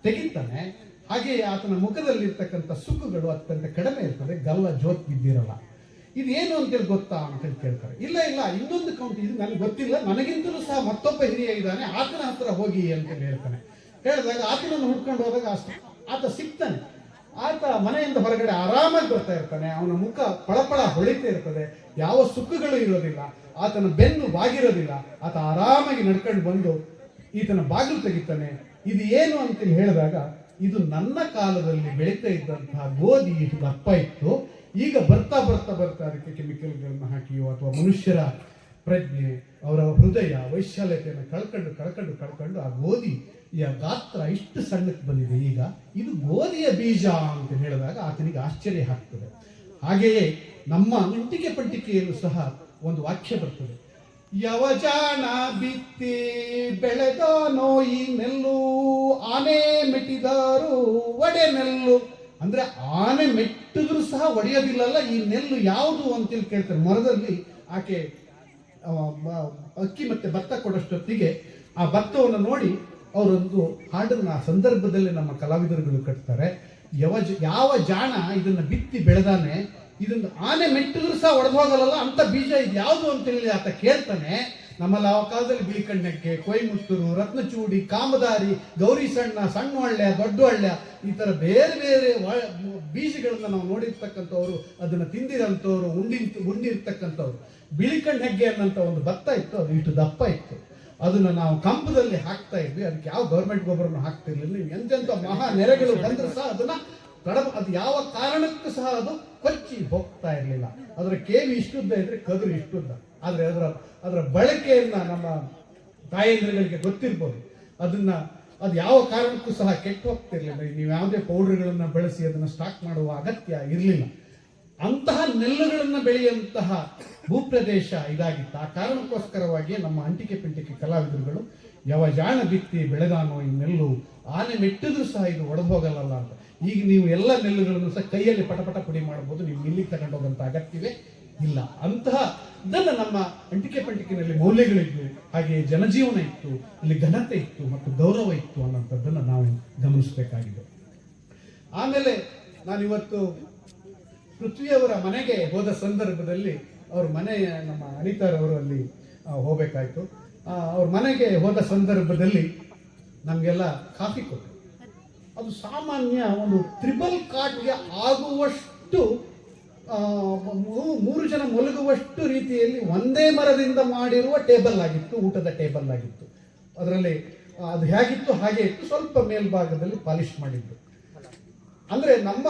ತೆಗಿತಾನೆ. ಹಾಗೆ ಆತನ ಮುಖದಲ್ಲಿರ್ತಕ್ಕಂಥ ಸುಕ್ಕುಗಳು ಅತ್ಯಂತ ಕಡಿಮೆ ಇರ್ತದೆ, ಗಲ್ಲ ಜೋತ್ ಬಿದ್ದಿರಲ್ಲ. ಇದೇನು ಅಂತೇಳಿ ಗೊತ್ತಾ ಅಂತೇಳಿ ಕೇಳ್ತಾರೆ. ಇಲ್ಲ ಇನ್ನೊಂದು ಕೌಂಟ್ ಇದು ನನಗೆ ಗೊತ್ತಿಲ್ಲ, ನನಗಿಂತಲೂ ಸಹ ಮತ್ತೊಬ್ಬ ಹಿರಿಯ ಇದ್ದಾನೆ, ಆತನ ಹತ್ರ ಹೋಗಿ ಅಂತೇಳಿ ಹೇಳ್ತಾನೆ. ಹೇಳಿದಾಗ ಆತನನ್ನು ಹುಡ್ಕೊಂಡು ಹೋದಾಗ ಆತ ಸಿಗ್ತಾನೆ. ಆತ ಮನೆಯಿಂದ ಹೊರಗಡೆ ಆರಾಮಾಗಿ ಬರ್ತಾ ಇರ್ತಾನೆ. ಅವನ ಮುಖ ಪಳಪಳ ಹೊಳಿತಾ ಇರ್ತದೆ, ಯಾವ ಸುಕ್ಕುಗಳು ಇರೋದಿಲ್ಲ, ಆತನ ಬೆನ್ನು ಬಾಗಿರೋದಿಲ್ಲ. ಆತ ಆರಾಮಾಗಿ ನಡ್ಕೊಂಡು ಬಂದು ಈತನ ಬಾಗಿಲು ತೆಗಿತಾನೆ. ಇದು ಏನು ಅಂತೇಳಿ ಹೇಳಿದಾಗ, ಇದು ನನ್ನ ಕಾಲದಲ್ಲಿ ಬೆಳೀತಾ ಇದ್ದಂತಹ ಗೋಧಿ ಇಷ್ಟು ದಪ್ಪ ಇತ್ತು, ಈಗ ಬರ್ತಾ ಅದಕ್ಕೆ ಕೆಮಿಕಲ್ಗಳನ್ನು ಹಾಕಿಯೋ ಅಥವಾ ಮನುಷ್ಯರ ಪ್ರಜ್ಞೆ, ಅವರ ಹೃದಯ ವೈಶಾಲ್ಯತೆಯನ್ನು ಕಳ್ಕೊಂಡು ಆ ಗೋಧಿಯ ಗಾತ್ರ ಇಷ್ಟು ಸಣ್ಣಕ್ಕೆ ಬಂದಿದೆ. ಈಗ ಇದು ಗೋಧಿಯ ಬೀಜ ಅಂತ ಹೇಳಿದಾಗ ಆತನಿಗೆ ಆಶ್ಚರ್ಯ ಆಗ್ತದೆ. ಹಾಗೆಯೇ ನಮ್ಮ ಅಂಟಿಕೆ ಪಂಟಿಕೆಯಲ್ಲೂ ಸಹ ಒಂದು ವಾಕ್ಯ ಬರ್ತದೆ, ಯವಜಾಣ ಬಿತ್ತಿ ಬೆಳೆದನೋ ಈ ನೆಲ್ಲು, ಆನೆ ಮೆಟ್ಟಿದಾರು ಒಡೆ ನೆಲ್ಲು. ಅಂದ್ರೆ ಆನೆ ಮೆಟ್ಟಿದ್ರು ಸಹ ಒಡೆಯೋದಿಲ್ಲಲ್ಲ ಈ ನೆಲ್ಲು ಯಾವುದು ಅಂತೇಳಿ ಕೇಳ್ತಾರೆ. ಮರದಲ್ಲಿ ಆಕೆ ಅಕ್ಕಿ ಮತ್ತೆ ಭತ್ತ ಕೊಡೋಷ್ಟೊತ್ತಿಗೆ ಆ ಭತ್ತವನ್ನು ನೋಡಿ ಅವರೊಂದು ಹಾಡನ್ನ ಆ ಸಂದರ್ಭದಲ್ಲಿ ನಮ್ಮ ಕಲಾವಿದರುಗಳು ಕಟ್ತಾರೆ. ಯಾವ ಜಾಣ ಇದನ್ನ ಬಿತ್ತಿ ಬೆಳೆದಾನೆ, ಇದನ್ನು ಆನೆ ಮೆಟ್ಟಿದ್ರು ಸಹ ಒಡೆದು ಹೋಗಲ್ಲ ಅಂತ ಬೀಜ ಇದು ಯಾವುದು ಅಂತೇಳಿ ಆತ ಕೇಳ್ತಾನೆ. ನಮ್ಮಲ್ಲಿ ಆ ಕಾಲದಲ್ಲಿ ಬಿಳಿಕಣ್ಣಕ್ಕೆ, ಕೊಯ್ಮುತ್ತೂರು, ರತ್ನಚೂಡಿ, ಕಾಮದಾರಿ, ಗೌರಿ ಸಣ್ಣ ಹೊಳ್ಳೆ, ದೊಡ್ಡ ಹೊಳ್ಳೆ, ಈ ತರ ಬೇರೆ ಬೇರೆ ಬೀಜಗಳನ್ನ ನಾವು ನೋಡಿರ್ತಕ್ಕಂಥವ್ರು, ಅದನ್ನ ತಿಂದಿರಂಥವ್ರು, ಉಂಡಿರ್ತಕ್ಕಂಥವ್ರು. ಬಿಳಿಕಣ್ಣು ಹೆಗ್ಗೆ ಅನ್ನಂತ ಒಂದು ಭತ್ತ ಇತ್ತು, ಅದು ಇಷ್ಟು ದಪ್ಪ ಇತ್ತು. ಅದನ್ನ ನಾವು ಕಂಪದಲ್ಲಿ ಹಾಕ್ತಾ ಇದ್ವಿ. ಅದಕ್ಕೆ ಯಾವ ಗೌರ್ಮೆಂಟ್ ಗೊಬ್ಬರನ್ನು ಹಾಕ್ತಿರ್ಲಿಲ್ಲ. ಎಂತೆಂಥ ಮಹಾ ನೆರೆಗಳು ಬಂದರೂ ಸಹ ಅದನ್ನ ಅದು ಯಾವ ಕಾರಣಕ್ಕೂ ಸಹ ಅದು ಕೊಚ್ಚಿ ಹೋಗ್ತಾ ಇರಲಿಲ್ಲ. ಅದರ ಕೇವಿ ಇಷ್ಟುದ್ದ ಇದ್ರೆ ಕದುರು ಇಷ್ಟುದ್ದ. ಆದ್ರೆ ಅದರ ಬಳಕೆಯನ್ನ ನಮ್ಮ ತಾಯಂದ್ರಗಳಿಗೆ ಗೊತ್ತಿರ್ಬೋದು. ಅದು ಯಾವ ಕಾರಣಕ್ಕೂ ಸಹ ಕೆಟ್ಟು ಹೋಗ್ತಿರ್ಲಿಲ್ಲ. ನೀವು ಯಾವುದೇ ಪೌಡರ್ಗಳನ್ನ ಬಳಸಿ ಅದನ್ನ ಸ್ಟಾಕ್ ಮಾಡುವ ಅಗತ್ಯ ಇರಲಿಲ್ಲ. ಅಂತಹ ನೆಲ್ಲುಗಳನ್ನ ಬೆಳೆಯುವಂತಹ ಭೂಪ್ರದೇಶ ಇದಾಗಿತ್ತು. ಆ ಕಾರಣಕ್ಕೋಸ್ಕರವಾಗಿ ನಮ್ಮ ಅಂಟಿಕೆ ಪಿಂಟಿಕೆ ಕಲಾವಿದರುಗಳು ಯಾವ ಜಾಣ ಬಿತ್ತಿ ಬೆಳೆದಾನೋ ಈ ನೆಲ್ಲು, ಆನೆ ಮೆಟ್ಟಿದ್ರು ಸಹ ಇದು ಒಡೆದು ಹೋಗಲ್ಲ ಅಂತ. ಈಗ ನೀವು ಎಲ್ಲ ನೆಲ್ಲುಗಳನ್ನು ಸಹ ಕೈಯಲ್ಲಿ ಪಟಪಟ ಪುಡಿ ಮಾಡಬಹುದು, ನೀವು ಇಲ್ಲಿಗೆ ತಗೊಂಡು ಹೋಗಂತ ಅಗತ್ಯವೇ ಇಲ್ಲ. ಅಂತಹ ಇದನ್ನ ನಮ್ಮ ಅಂಟಿಕೆ ಪಂಟಿಕೆನಲ್ಲಿ ಮೌಲ್ಯಗಳಿದ್ವು, ಹಾಗೆ ಜನಜೀವನ ಇತ್ತು, ಅಲ್ಲಿ ಘನತೆ ಇತ್ತು ಮತ್ತು ಗೌರವ ಇತ್ತು ಅನ್ನೋಂಥದ್ದನ್ನ ನಾವು ಗಮನಿಸಬೇಕಾಗಿದೆ. ಆಮೇಲೆ ನಾನಿವತ್ತು ಪೃಥ್ವಿಯವರ ಮನೆಗೆ ಹೋದ ಸಂದರ್ಭದಲ್ಲಿ ಅವ್ರ ಮನೆ ನಮ್ಮ ಅನಿತಾರವರು ಅಲ್ಲಿ ಹೋಗ್ಬೇಕಾಯ್ತು. ಅವ್ರ ಮನೆಗೆ ಹೋದ ಸಂದರ್ಭದಲ್ಲಿ ನಮಗೆಲ್ಲ ಕಾಫಿ ಕೊಟ್ಟರು. ಅದು ಸಾಮಾನ್ಯ ಒಂದು ತ್ರಿಬಲ್ ಕಾಟ್ಗೆ ಆಗುವಷ್ಟು 3 ಜನ ಮಲಗುವಷ್ಟು ರೀತಿಯಲ್ಲಿ ಒಂದೇ ಮರದಿಂದ ಮಾಡಿರುವ ಟೇಬಲ್ ಆಗಿತ್ತು, ಊಟದ ಟೇಬಲ್ ಆಗಿತ್ತು. ಅದರಲ್ಲಿ ಅದು ಹೇಗಿತ್ತು ಹಾಗೆ ಇತ್ತು, ಸ್ವಲ್ಪ ಮೇಲ್ಭಾಗದಲ್ಲಿ ಪಾಲಿಶ್ ಮಾಡಿದ್ದು. ಅಂದ್ರೆ ನಮ್ಮ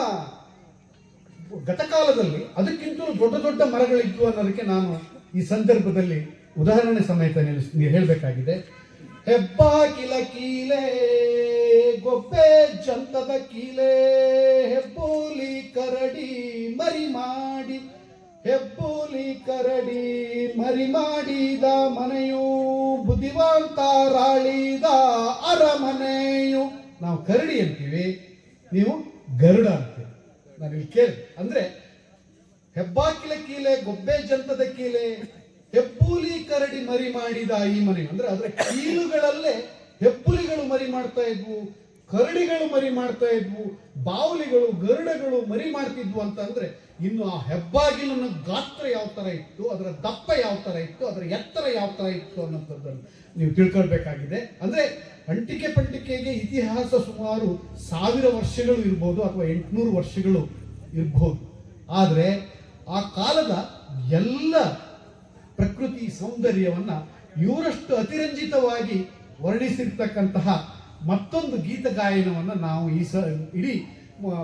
ಗತಕಾಲದಲ್ಲಿ ಅದಕ್ಕಿಂತಲೂ ದೊಡ್ಡ ದೊಡ್ಡ ಮರಗಳಿದ್ವು ಅನ್ನೋದಕ್ಕೆ ನಾನು ಈ ಸಂದರ್ಭದಲ್ಲಿ ಉದಾಹರಣೆ ಸಮೇತ ಹೇಳಬೇಕಾಗಿದೆ. ಹೆಬ್ಬಾಗಿಲ ಕೀಲೆ ಗೊಬ್ಬೆ ಜಂತದ ಕೀಲೆ, ಹೆಬ್ಬೂಲಿ ಕರಡಿ ಮರಿ ಮಾಡಿ, ಹೆಬ್ಬೂಲಿ ಕರಡಿ ಮರಿ ಮಾಡಿದ ಮನೆಯು, ಬುದ್ಧಿವಂತ ರಾಳಿದ ಅರಮನೆಯು. ನಾವು ಕರಡಿ ಅಂತೀವಿ, ನೀವು ಗರುಡ ಅಂತೀರಿ. ನಾನು ಇಲ್ಲಿ ಕೇಳಿ ಅಂದ್ರೆ ಹೆಬ್ಬಾಕಿಲ ಕೀಲೆ ಗೊಬ್ಬೆ ಜಂತದ ಕೀಲೆ ಹೆಬ್ಬೂಲಿ ಕರಡಿ ಮರಿ ಮಾಡಿದ ಈ ಮನೆ ಅಂದ್ರೆ ಅದರ ಕೀಲುಗಳಲ್ಲೇ ಹೆಬ್ಬುಲಿಗಳು ಮರಿ ಮಾಡ್ತಾ ಇದ್ವು, ಕರಡಿಗಳು ಮರಿ ಮಾಡ್ತಾ ಇದ್ವು, ಬಾವುಲಿಗಳು ಗರುಡಗಳು ಮರಿ ಮಾಡ್ತಿದ್ವು ಅಂತ ಅಂದ್ರೆ ಇನ್ನು ಆ ಹೆಬ್ಬಾಗಿಲನ ಗಾತ್ರ ಯಾವ ತರ ಇತ್ತು, ಅದರ ದಪ್ಪ ಯಾವ ತರ ಇತ್ತು, ಅದರ ಎತ್ತರ ಯಾವ ತರ ಇತ್ತು ಅನ್ನೋಂಥದ್ದನ್ನು ನೀವು ತಿಳ್ಕೊಳ್ಬೇಕಾಗಿದೆ. ಅಂದ್ರೆ ಅಂಟಿಕೆ ಪಂಟಿಕೆಗೆ ಇತಿಹಾಸ ಸುಮಾರು 1000 ವರ್ಷಗಳು ಇರ್ಬೋದು ಅಥವಾ 800 ವರ್ಷಗಳು ಇರ್ಬೋದು. ಆದರೆ ಆ ಕಾಲದ ಎಲ್ಲ ಪ್ರಕೃತಿ ಸೌಂದರ್ಯವನ್ನ ಇವರಷ್ಟು ಅತಿರಂಜಿತವಾಗಿ ವರ್ಣಿಸಿರ್ತಕ್ಕಂತಹ ಮತ್ತೊಂದು ಗೀತ ಗಾಯನವನ್ನು ನಾವು ಇಡೀ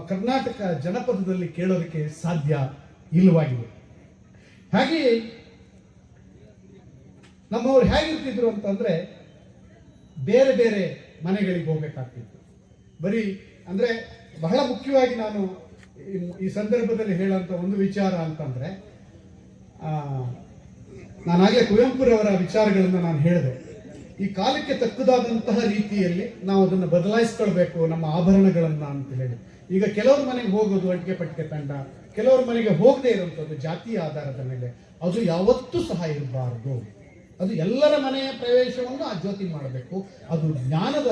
ಕರ್ನಾಟಕ ಜನಪದದಲ್ಲಿ ಕೇಳೋದಕ್ಕೆ ಸಾಧ್ಯ ಇಲ್ಲವಾಗಿದೆ. ಹಾಗೆಯೇ ನಮ್ಮವ್ರು ಹೇಗಿರ್ತಿದ್ರು ಅಂತಂದ್ರೆ ಬೇರೆ ಬೇರೆ ಮನೆಗಳಿಗೆ ಹೋಗ್ಬೇಕಾಗ್ತಿತ್ತು. ಬರೀ ಅಂದ್ರೆ ಬಹಳ ಮುಖ್ಯವಾಗಿ ನಾನು ಈ ಸಂದರ್ಭದಲ್ಲಿ ಹೇಳುವಂತ ಒಂದು ವಿಚಾರ ಅಂತಂದ್ರೆ ನಾನಾಗಲೇ ಕುವೆಂಪುರವರ ವಿಚಾರಗಳನ್ನು ನಾನು ಹೇಳಿದೆ. ಈ ಕಾಲಕ್ಕೆ ತಕ್ಕದಾದಂತಹ ರೀತಿಯಲ್ಲಿ ನಾವು ಅದನ್ನು ಬದಲಾಯಿಸ್ಕೊಳ್ಬೇಕು ನಮ್ಮ ಆಭರಣಗಳನ್ನ ಅಂತ ಹೇಳಿ. ಈಗ ಕೆಲವ್ರ ಮನೆಗೆ ಹೋಗೋದು ಅಂಟಿಕೆ ಪಟ್ಟಿಗೆ ತಂಡ, ಕೆಲವ್ರ ಮನೆಗೆ ಹೋಗದೆ ಇರುವಂಥದ್ದು ಜಾತಿಯ ಆಧಾರದ ಮೇಲೆ, ಅದು ಯಾವತ್ತೂ ಸಹ ಇರಬಾರ್ದು. ಅದು ಎಲ್ಲರ ಮನೆಯ ಪ್ರವೇಶವನ್ನು ಆ ಜ್ಯೋತಿ ಮಾಡಬೇಕು. ಅದು ಜ್ಞಾನದ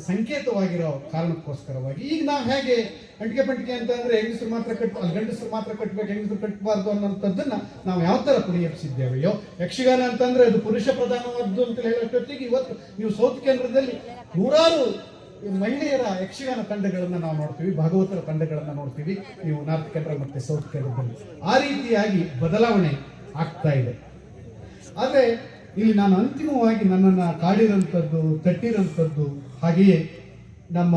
ಸಂಕೇತವಾಗಿರೋ ಕಾರಣಕ್ಕೋಸ್ಕರವಾಗಿ ಈಗ ನಾವು ಹೇಗೆ ಅಂಟಿಕೆ ಪಂಟಿಕೆ ಅಂತ ಅಂದ್ರೆ ಹೆಂಗಸರು ಮಾತ್ರ ಗಂಡಸರು ಮಾತ್ರ ಕಟ್ಟಬೇಕು, ಹೆಂಗಸರು ಕಟ್ಟಬಾರ್ದು ಅನ್ನೋಂಥದ್ದನ್ನ ನಾವು ಯಾವ ತರ ಪುಡಿಯಪ್ಪಿಸಿದ್ದೇವೆಯೋ, ಯಕ್ಷಗಾನ ಅಂತಂದ್ರೆ ಅದು ಪುರುಷ ಪ್ರಧಾನವಾದ್ದು ಅಂತ ಹೇಳೋಷ್ಟೊತ್ತಿಗೆ ಇವತ್ತು ನೀವು ಸೌತ್ ಕೇಂದ್ರದಲ್ಲಿ ನೂರಾರು ಮಹಿಳೆಯರ ಯಕ್ಷಗಾನ ತಂಡಗಳನ್ನ ನಾವು ನೋಡ್ತೀವಿ, ಭಾಗವತರ ತಂಡಗಳನ್ನ ನೋಡ್ತೀವಿ ನೀವು ನಾರ್ತ್ ಕೇಂದ್ರ ಮತ್ತೆ ಸೌತ್ ಕೇಂದ್ರದಲ್ಲಿ. ಆ ರೀತಿಯಾಗಿ ಬದಲಾವಣೆ ಆಗ್ತಾ ಇದೆ. ಆದರೆ ಇಲ್ಲಿ ನಾನು ಅಂತಿಮವಾಗಿ ನನ್ನನ್ನು ಕಾಡಿರೋಂಥದ್ದು, ತಟ್ಟಿರೋಂಥದ್ದು, ಹಾಗೆಯೇ ನಮ್ಮ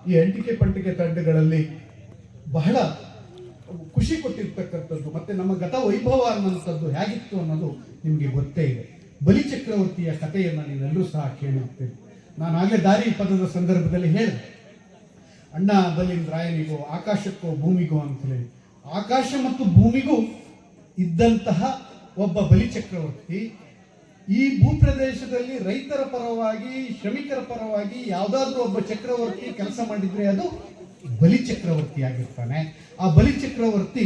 ಈ ಅಂಟಿಕೆ ಪಂಟಿಕೆ ತಂಡಗಳಲ್ಲಿ ಬಹಳ ಖುಷಿ ಕೊಟ್ಟಿರ್ತಕ್ಕಂಥದ್ದು ಮತ್ತೆ ನಮ್ಮ ಗತ ವೈಭವ ಅನ್ನೋಂಥದ್ದು ಹೇಗಿತ್ತು ಅನ್ನೋದು ನಿಮಗೆ ಗೊತ್ತೇ ಇದೆ. ಬಲಿಚಕ್ರವರ್ತಿಯ ಕಥೆಯನ್ನು ನೀವೆಲ್ಲರೂ ಸಹ ಕೇಳಿರ್ತೀರಿ. ನಾನು ಆಗಲೇ ದಾರಿ ಪದದ ಸಂದರ್ಭದಲ್ಲಿ ಹೇಳಿದೆ, ಅಣ್ಣ ಬಲಿಂದ್ರಾಯನಿಗೋ ಆಕಾಶಕ್ಕೋ ಭೂಮಿಗೋ ಅಂತ ಹೇಳಿ. ಆಕಾಶ ಮತ್ತು ಭೂಮಿಗೂ ಇದ್ದಂತಹ ಒಬ್ಬ ಬಲಿಚಕ್ರವರ್ತಿ ಈ ಭೂಪ್ರದೇಶದಲ್ಲಿ ರೈತರ ಪರವಾಗಿ, ಶ್ರಮಿಕರ ಪರವಾಗಿ ಯಾವುದಾದ್ರೂ ಒಬ್ಬ ಚಕ್ರವರ್ತಿ ಕೆಲಸ ಮಾಡಿದ್ರೆ ಅದು ಬಲಿಚಕ್ರವರ್ತಿ ಆಗಿರ್ತಾನೆ. ಆ ಬಲಿಚಕ್ರವರ್ತಿ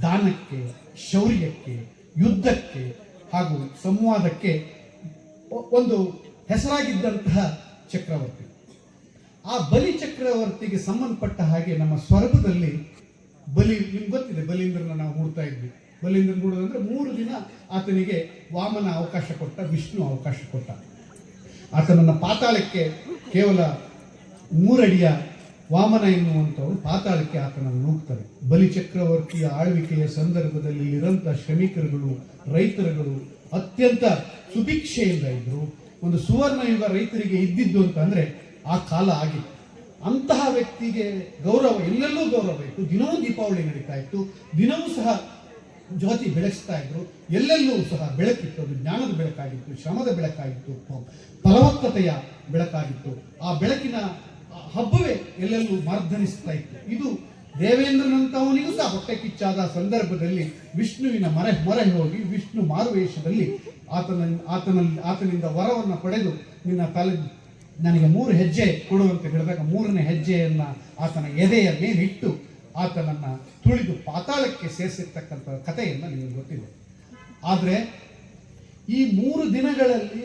ದಾನಕ್ಕೆ, ಶೌರ್ಯಕ್ಕೆ, ಯುದ್ಧಕ್ಕೆ ಹಾಗೂ ಸಂವಾದಕ್ಕೆ ಒಂದು ಹೆಸರಾಗಿದ್ದಂತಹ ಚಕ್ರವರ್ತಿ. ಆ ಬಲಿ ಚಕ್ರವರ್ತಿಗೆ ಸಂಬಂಧಪಟ್ಟ ಹಾಗೆ ನಮ್ಮ ಸ್ವರ್ಗದಲ್ಲಿ ಬಲಿ, ನಿಮ್ಗೆ ಗೊತ್ತಿದೆ, ಬಲೀಂದ್ರನ ನಾವು ನೋಡ್ತಾ ಇದ್ವಿ. ಬಲೀಂದ್ರನ ನೋಡೋದಂದ್ರೆ 3 ದಿನ ಆತನಿಗೆ ವಾಮನ ಅವಕಾಶ ಕೊಟ್ಟ, ವಿಷ್ಣು ಅವಕಾಶ ಕೊಟ್ಟ. ಆತನನ್ನು ಪಾತಾಳಕ್ಕೆ ಕೇವಲ 3 ಅಡಿಯ ವಾಮನ ಎನ್ನುವಂಥವ್ರು ಪಾತಾಳಕ್ಕೆ ಆತನನ್ನು ನೂಗ್ತಾರೆ. ಬಲಿ ಚಕ್ರವರ್ತಿಯ ಆಳ್ವಿಕೆಯ ಸಂದರ್ಭದಲ್ಲಿ ಇರಂತ ಶ್ರಮಿಕರುಗಳು, ರೈತರುಗಳು ಅತ್ಯಂತ ಸುಭಿಕ್ಷೆಯಿಂದ ಇದ್ರು. ಒಂದು ಸುವರ್ಣ ಯುಗ ರೈತರಿಗೆ ಇದ್ದಿದ್ದು ಅಂತಂದ್ರೆ ಆ ಕಾಲ ಆಗಿತ್ತು. ಅಂತಹ ವ್ಯಕ್ತಿಗೆ ಗೌರವ, ಎಲ್ಲೆಲ್ಲೂ ಗೌರವ ಇತ್ತು. ದಿನವೂ ದೀಪಾವಳಿ ನಡೀತಾ ಇತ್ತು, ದಿನವೂ ಸಹ ಜ್ಯೋತಿ ಬೆಳೆಸ್ತಾ ಇದ್ರು, ಎಲ್ಲೆಲ್ಲೂ ಸಹ ಬೆಳಕಿತ್ತು. ಅದು ಜ್ಞಾನದ ಬೆಳಕಾಗಿತ್ತು, ಶ್ರಮದ ಬೆಳಕಾಗಿತ್ತು, ಫಲವತ್ತತೆಯ ಬೆಳಕಾಗಿತ್ತು. ಆ ಬೆಳಕಿನ ಹಬ್ಬವೇ ಎಲ್ಲೆಲ್ಲೂ ಮಾರ್ಧನಿಸ್ತಾ ಇತ್ತು. ಇದು ದೇವೇಂದ್ರನಂತವನಿಗೂ ಸಹ ಹೊಟ್ಟೆ ಕಿಚ್ಚಾದ ಸಂದರ್ಭದಲ್ಲಿ ವಿಷ್ಣುವಿನ ಮೊರೆ ಹೋಗಿ ವಿಷ್ಣು ಮಾರುವೇಷದಲ್ಲಿ ಆತನಿಂದ ವರವನ್ನು ಪಡೆದು ನಿನ್ನ ತಲೆ ನನಗೆ 3 ಹೆಜ್ಜೆ ಕೊಡುವಂತ ಹೇಳಿದಾಗ 3ನೇ ಹೆಜ್ಜೆಯನ್ನ ಆತನ ಎದೆಯ ಮೇಲಿಟ್ಟು ಆತನನ್ನ ತುಳಿದು ಪಾತಾಳಕ್ಕೆ ಸೇರಿಸಿರ್ತಕ್ಕಂಥ ಕಥೆಯನ್ನು ನಿಮಗೆ ಗೊತ್ತಿದೆ. ಆದರೆ ಈ 3 ದಿನಗಳಲ್ಲಿ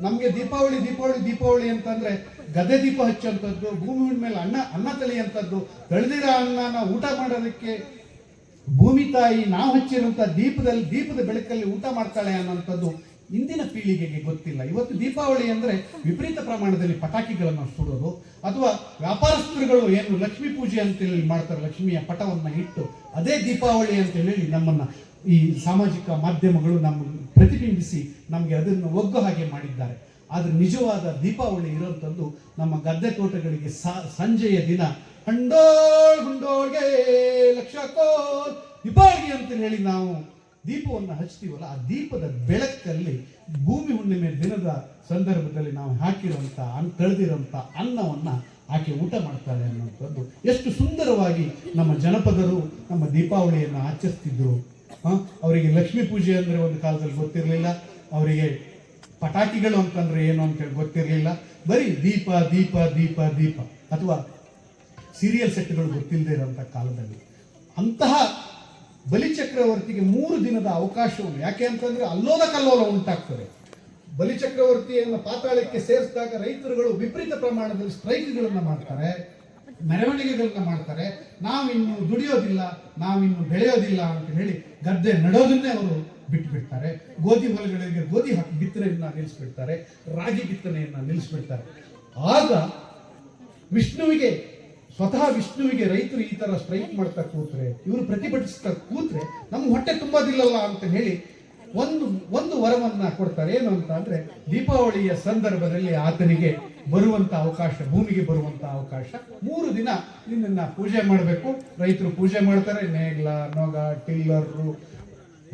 ನಮಗೆ ದೀಪಾವಳಿ ಅಂತಂದ್ರೆ ಗದ್ದೆ ದೀಪ ಹಚ್ಚುವಂಥದ್ದು, ಭೂಮಿ ಮೇಲೆ ಅನ್ನ ತಳಿಯುವಂಥದ್ದು, ತಳೆದಿರೋ ಅನ್ನನ ಊಟ ಮಾಡೋದಕ್ಕೆ ಭೂಮಿ ತಾಯಿ ನಾವು ಹಚ್ಚಿರುವಂಥ ದೀಪದ ಬೆಳಕಲ್ಲಿ ಊಟ ಮಾಡ್ತಾಳೆ ಅನ್ನೋಂಥದ್ದು ಇಂದಿನ ಪೀಳಿಗೆಗೆ ಗೊತ್ತಿಲ್ಲ. ಇವತ್ತು ದೀಪಾವಳಿ ಅಂದ್ರೆ ವಿಪರೀತ ಪ್ರಮಾಣದಲ್ಲಿ ಪಟಾಕಿಗಳನ್ನು ಸುಡೋದು, ಅಥವಾ ವ್ಯಾಪಾರಸ್ಥರುಗಳು ಏನು ಲಕ್ಷ್ಮೀ ಪೂಜೆ ಅಂತೇಳಿ ಮಾಡ್ತಾರೆ, ಲಕ್ಷ್ಮಿಯ ಪಟವನ್ನ ಇಟ್ಟು ಅದೇ ದೀಪಾವಳಿ ಅಂತ ಹೇಳಿ ನಮ್ಮನ್ನ ಈ ಸಾಮಾಜಿಕ ಮಾಧ್ಯಮಗಳು ನಮ್ಮನ್ನು ಪ್ರತಿಬಿಂಬಿಸಿ ನಮಗೆ ಅದನ್ನು ಒಗ್ಗು ಹಾಗೆ ಮಾಡಿದ್ದಾರೆ. ಆದ್ರೆ ನಿಜವಾದ ದೀಪಾವಳಿ ಇರುವಂಥದ್ದು ನಮ್ಮ ಗದ್ದೆ ತೋಟಗಳಿಗೆ ಸಂಜೆಯ ದಿನ ಹುಂಡೋಳ್ಗೆ ಲಕ್ಷಕೋಲ್ ದೀಪಾವಳಿ ಅಂತ ಹೇಳಿ ನಾವು ದೀಪವನ್ನು ಹಚ್ತೀವಲ್ಲ, ಆ ದೀಪದ ಬೆಳಕಲ್ಲಿ ಭೂಮಿ ಹುಣ್ಣಿಮೆ ದಿನದ ಸಂದರ್ಭದಲ್ಲಿ ನಾವು ಹಾಕಿರುವಂತ ತಳೆದಿರುವಂತ ಅನ್ನವನ್ನ ಆಕೆ ಊಟ ಮಾಡ್ತಾಳೆ ಅನ್ನುವಂಥದ್ದು ಎಷ್ಟು ಸುಂದರವಾಗಿ ನಮ್ಮ ಜನಪದರು ನಮ್ಮ ದೀಪಾವಳಿಯನ್ನು ಆಚರಿಸ್ತಿದ್ರು. ಅವರಿಗೆ ಲಕ್ಷ್ಮೀ ಪೂಜೆ ಅಂದ್ರೆ ಒಂದು ಕಾಲದಲ್ಲಿ ಗೊತ್ತಿರಲಿಲ್ಲ, ಅವರಿಗೆ ಪಟಾಕಿಗಳು ಅಂತಂದ್ರೆ ಏನು ಅಂತೇಳಿ ಗೊತ್ತಿರಲಿಲ್ಲ. ಬರೀ ದೀಪ ದೀಪ ದೀಪ ದೀಪ ಅಥವಾ ಸೀರಿಯಲ್ ಸೆಟ್ಗಳು ಗೊತ್ತಿಲ್ಲದೆ ಇರೋಂಥ ಕಾಲದಲ್ಲಿ ಅಂತಹ ಬಲಿಚಕ್ರವರ್ತಿಗೆ 3 ದಿನದ ಅವಕಾಶವನ್ನು, ಯಾಕೆ ಅಂತಂದ್ರೆ ಅಲ್ಲೋಲ ಕಲ್ಲೋಲ ಉಂಟಾಗ್ತದೆ. ಬಲಿಚಕ್ರವರ್ತಿಯನ್ನು ಪಾತಾಳಕ್ಕೆ ಸೇರಿಸಿದಾಗ ರೈತರುಗಳು ವಿಪರೀತ ಪ್ರಮಾಣದಲ್ಲಿ ಸ್ಟ್ರೈಕ್ಗಳನ್ನು ಮಾಡ್ತಾರೆ, ಮೆರವಣಿಗೆಗಳನ್ನ ಮಾಡ್ತಾರೆ. ನಾವಿನ್ನು ದುಡಿಯೋದಿಲ್ಲ, ನಾವಿನ್ನು ಬೆಳೆಯೋದಿಲ್ಲ ಅಂತ ಹೇಳಿ ಗದ್ದೆ ನಡೋದನ್ನೇ ಅವರು ಬಿಟ್ಟುಬಿಡ್ತಾರೆ. ಗೋಧಿ ಹೊಲಗಳಿಗೆ ಗೋಧಿ ಬಿತ್ತನೆಯನ್ನ ನಿಲ್ಲಿಸ್ಬಿಡ್ತಾರೆ, ರಾಗಿ ಬಿತ್ತನೆಯನ್ನ ನಿಲ್ಲಿಸ್ಬಿಡ್ತಾರೆ. ಆಗ ಸ್ವತಃ ವಿಷ್ಣುವಿಗೆ ರೈತರು ಈ ತರ ಸ್ಟ್ರೈಕ್ ಮಾಡ್ತಾ ಕೂತ್ರೆ, ಇವರು ಪ್ರತಿಭಟಿಸ್ತಾ ಕೂತ್ರೆ ನಮ್ಮ ಹೊಟ್ಟೆ ತುಂಬೋದಿಲ್ಲಲ್ಲ ಅಂತ ಹೇಳಿ ಒಂದು ವರವನ್ನ ಕೊಡ್ತಾರೆ. ಏನು ಅಂತ ಅಂದ್ರೆ, ದೀಪಾವಳಿಯ ಸಂದರ್ಭದಲ್ಲಿ ಆತನಿಗೆ ಬರುವಂತ ಅವಕಾಶ, ಭೂಮಿಗೆ ಬರುವಂತ ಅವಕಾಶ 3 ದಿನ ನಿನ್ನ ಪೂಜೆ ಮಾಡಬೇಕು. ರೈತರು ಪೂಜೆ ಮಾಡ್ತಾರೆ. ನೇಗ್ಲ, ನೊಗ, ಟಿಲ್ಲರು,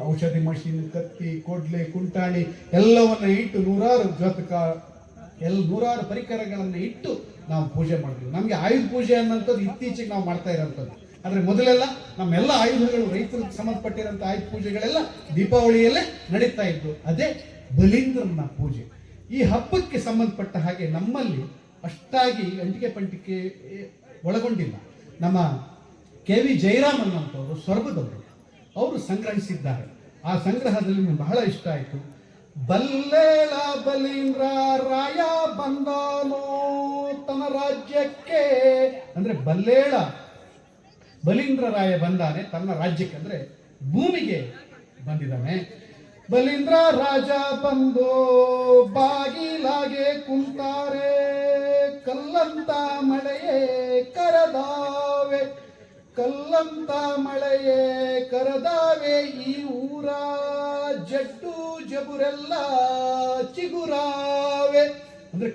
ಔಷಧಿ ಮಷೀನ್, ಕತ್ತಿ, ಕೊಡ್ಲೆ, ಕುಂಟಾಣಿ ಎಲ್ಲವನ್ನ ಇಟ್ಟು, ನೂರಾರು ಜೋತಕ, ನೂರಾರು ಪರಿಕರಗಳನ್ನ ಇಟ್ಟು ನಾವು ಪೂಜೆ ಮಾಡ್ತೀವಿ. ನಮ್ಗೆ ಆಯುಧ ಪೂಜೆ ಅನ್ನೋಂಥದ್ದು ಇತ್ತೀಚೆಗೆ ನಾವು ಮಾಡ್ತಾ ಇರೋಂಥದ್ದು. ಆದ್ರೆ ಮೊದಲೆಲ್ಲ ನಮ್ಮೆಲ್ಲ ಆಯುಧಗಳು, ರೈತರಿಗೆ ಸಂಬಂಧಪಟ್ಟಿರೋಂಥ ಆಯುಧ ಪೂಜೆಗಳೆಲ್ಲ ದೀಪಾವಳಿಯಲ್ಲೇ ನಡೀತಾ ಇದ್ದು. ಅದೇ ಬಲೀಂದ್ರನ ಪೂಜೆ. ಈ ಹಬ್ಬಕ್ಕೆ ಸಂಬಂಧಪಟ್ಟ ಹಾಗೆ ನಮ್ಮಲ್ಲಿ ಅಷ್ಟಾಗಿ ಅಂಟಿಕೆ ಪಂಟಿಕೆ ಒಳಗೊಂಡಿಲ್ಲ. ನಮ್ಮ KV ಜಯರಾಮ್ ಅನ್ನೋಂಥವ್ರು ಸ್ವರ್ಗದವರು, ಅವರು ಸಂಗ್ರಹಿಸಿದ್ದಾರೆ. ಆ ಸಂಗ್ರಹದಲ್ಲಿ ನನಗೆ ಬಹಳ ಇಷ್ಟ ಆಯಿತು. ಬಲ್ಲೇಳ ಬಲೀಂದ್ರ ರಾಯ ಬಂದಾನೋ ತನ್ನ ರಾಜ್ಯಕ್ಕೆ, ಅಂದ್ರೆ ಬಲ್ಲೇಳ ಬಲೀಂದ್ರ ರಾಯ ಬಂದಾನೆ ತನ್ನ ರಾಜ್ಯಕ್ಕೆ, ಅಂದ್ರೆ ಭೂಮಿಗೆ ಬಂದಿದ್ದಾನೆ. ಬಲೀಂದ್ರ ರಾಜ ಬಂದು ಬಾಗಿಲಾಗೆ ಕುಂತಾರೆ, ಕಲ್ಲಂತ ಮಳೆಯೇ ಕರದಾವೆ, ಕಲ್ಲಂತ ಮಳೆಯೇ ಕರದಾವೆ, ಈ ಊರ ಜಡ್ಡು ಜಬುರೆಲ್ಲ ಚಿಗುರಾವೆ. ಅಂದ್ರೆ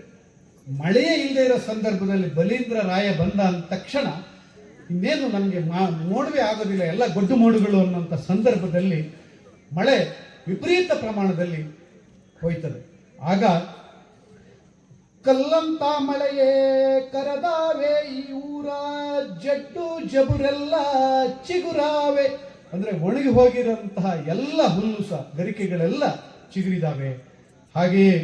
ಮಳೆಯೇ ಇಲ್ಲದೆ ಇರೋ ಸಂದರ್ಭದಲ್ಲಿ ಬಲೀಂದ್ರ ರಾಯ ಬಂದ ಅಂದ ತಕ್ಷಣ ಇನ್ನೇನು ನಮಗೆ ಮೋಡವೇ ಆಗೋದಿಲ್ಲ, ಎಲ್ಲ ಗೊಡ್ಡು ಮೋಡುಗಳು ಅನ್ನೋಂಥ ಸಂದರ್ಭದಲ್ಲಿ ಮಳೆ ವಿಪರೀತ ಪ್ರಮಾಣದಲ್ಲಿ ಹೋಯ್ತದೆ. ಆಗ ಕಲ್ಲಂತ ಮಳೆಯೇ ಕರದಾವೆ, ಈ ಊರ ಜಡ್ಡು ಜಬುರೆಲ್ಲ ಚಿಗುರಾವೆ. ಅಂದ್ರೆ ಒಣಗಿ ಹೋಗಿರುವಂತಹ ಎಲ್ಲ ಹುಲ್ಲುಸ ಗರಿಕೆಗಳೆಲ್ಲ ಚಿಗುರಿದಾವೆ. ಹಾಗೆಯೇ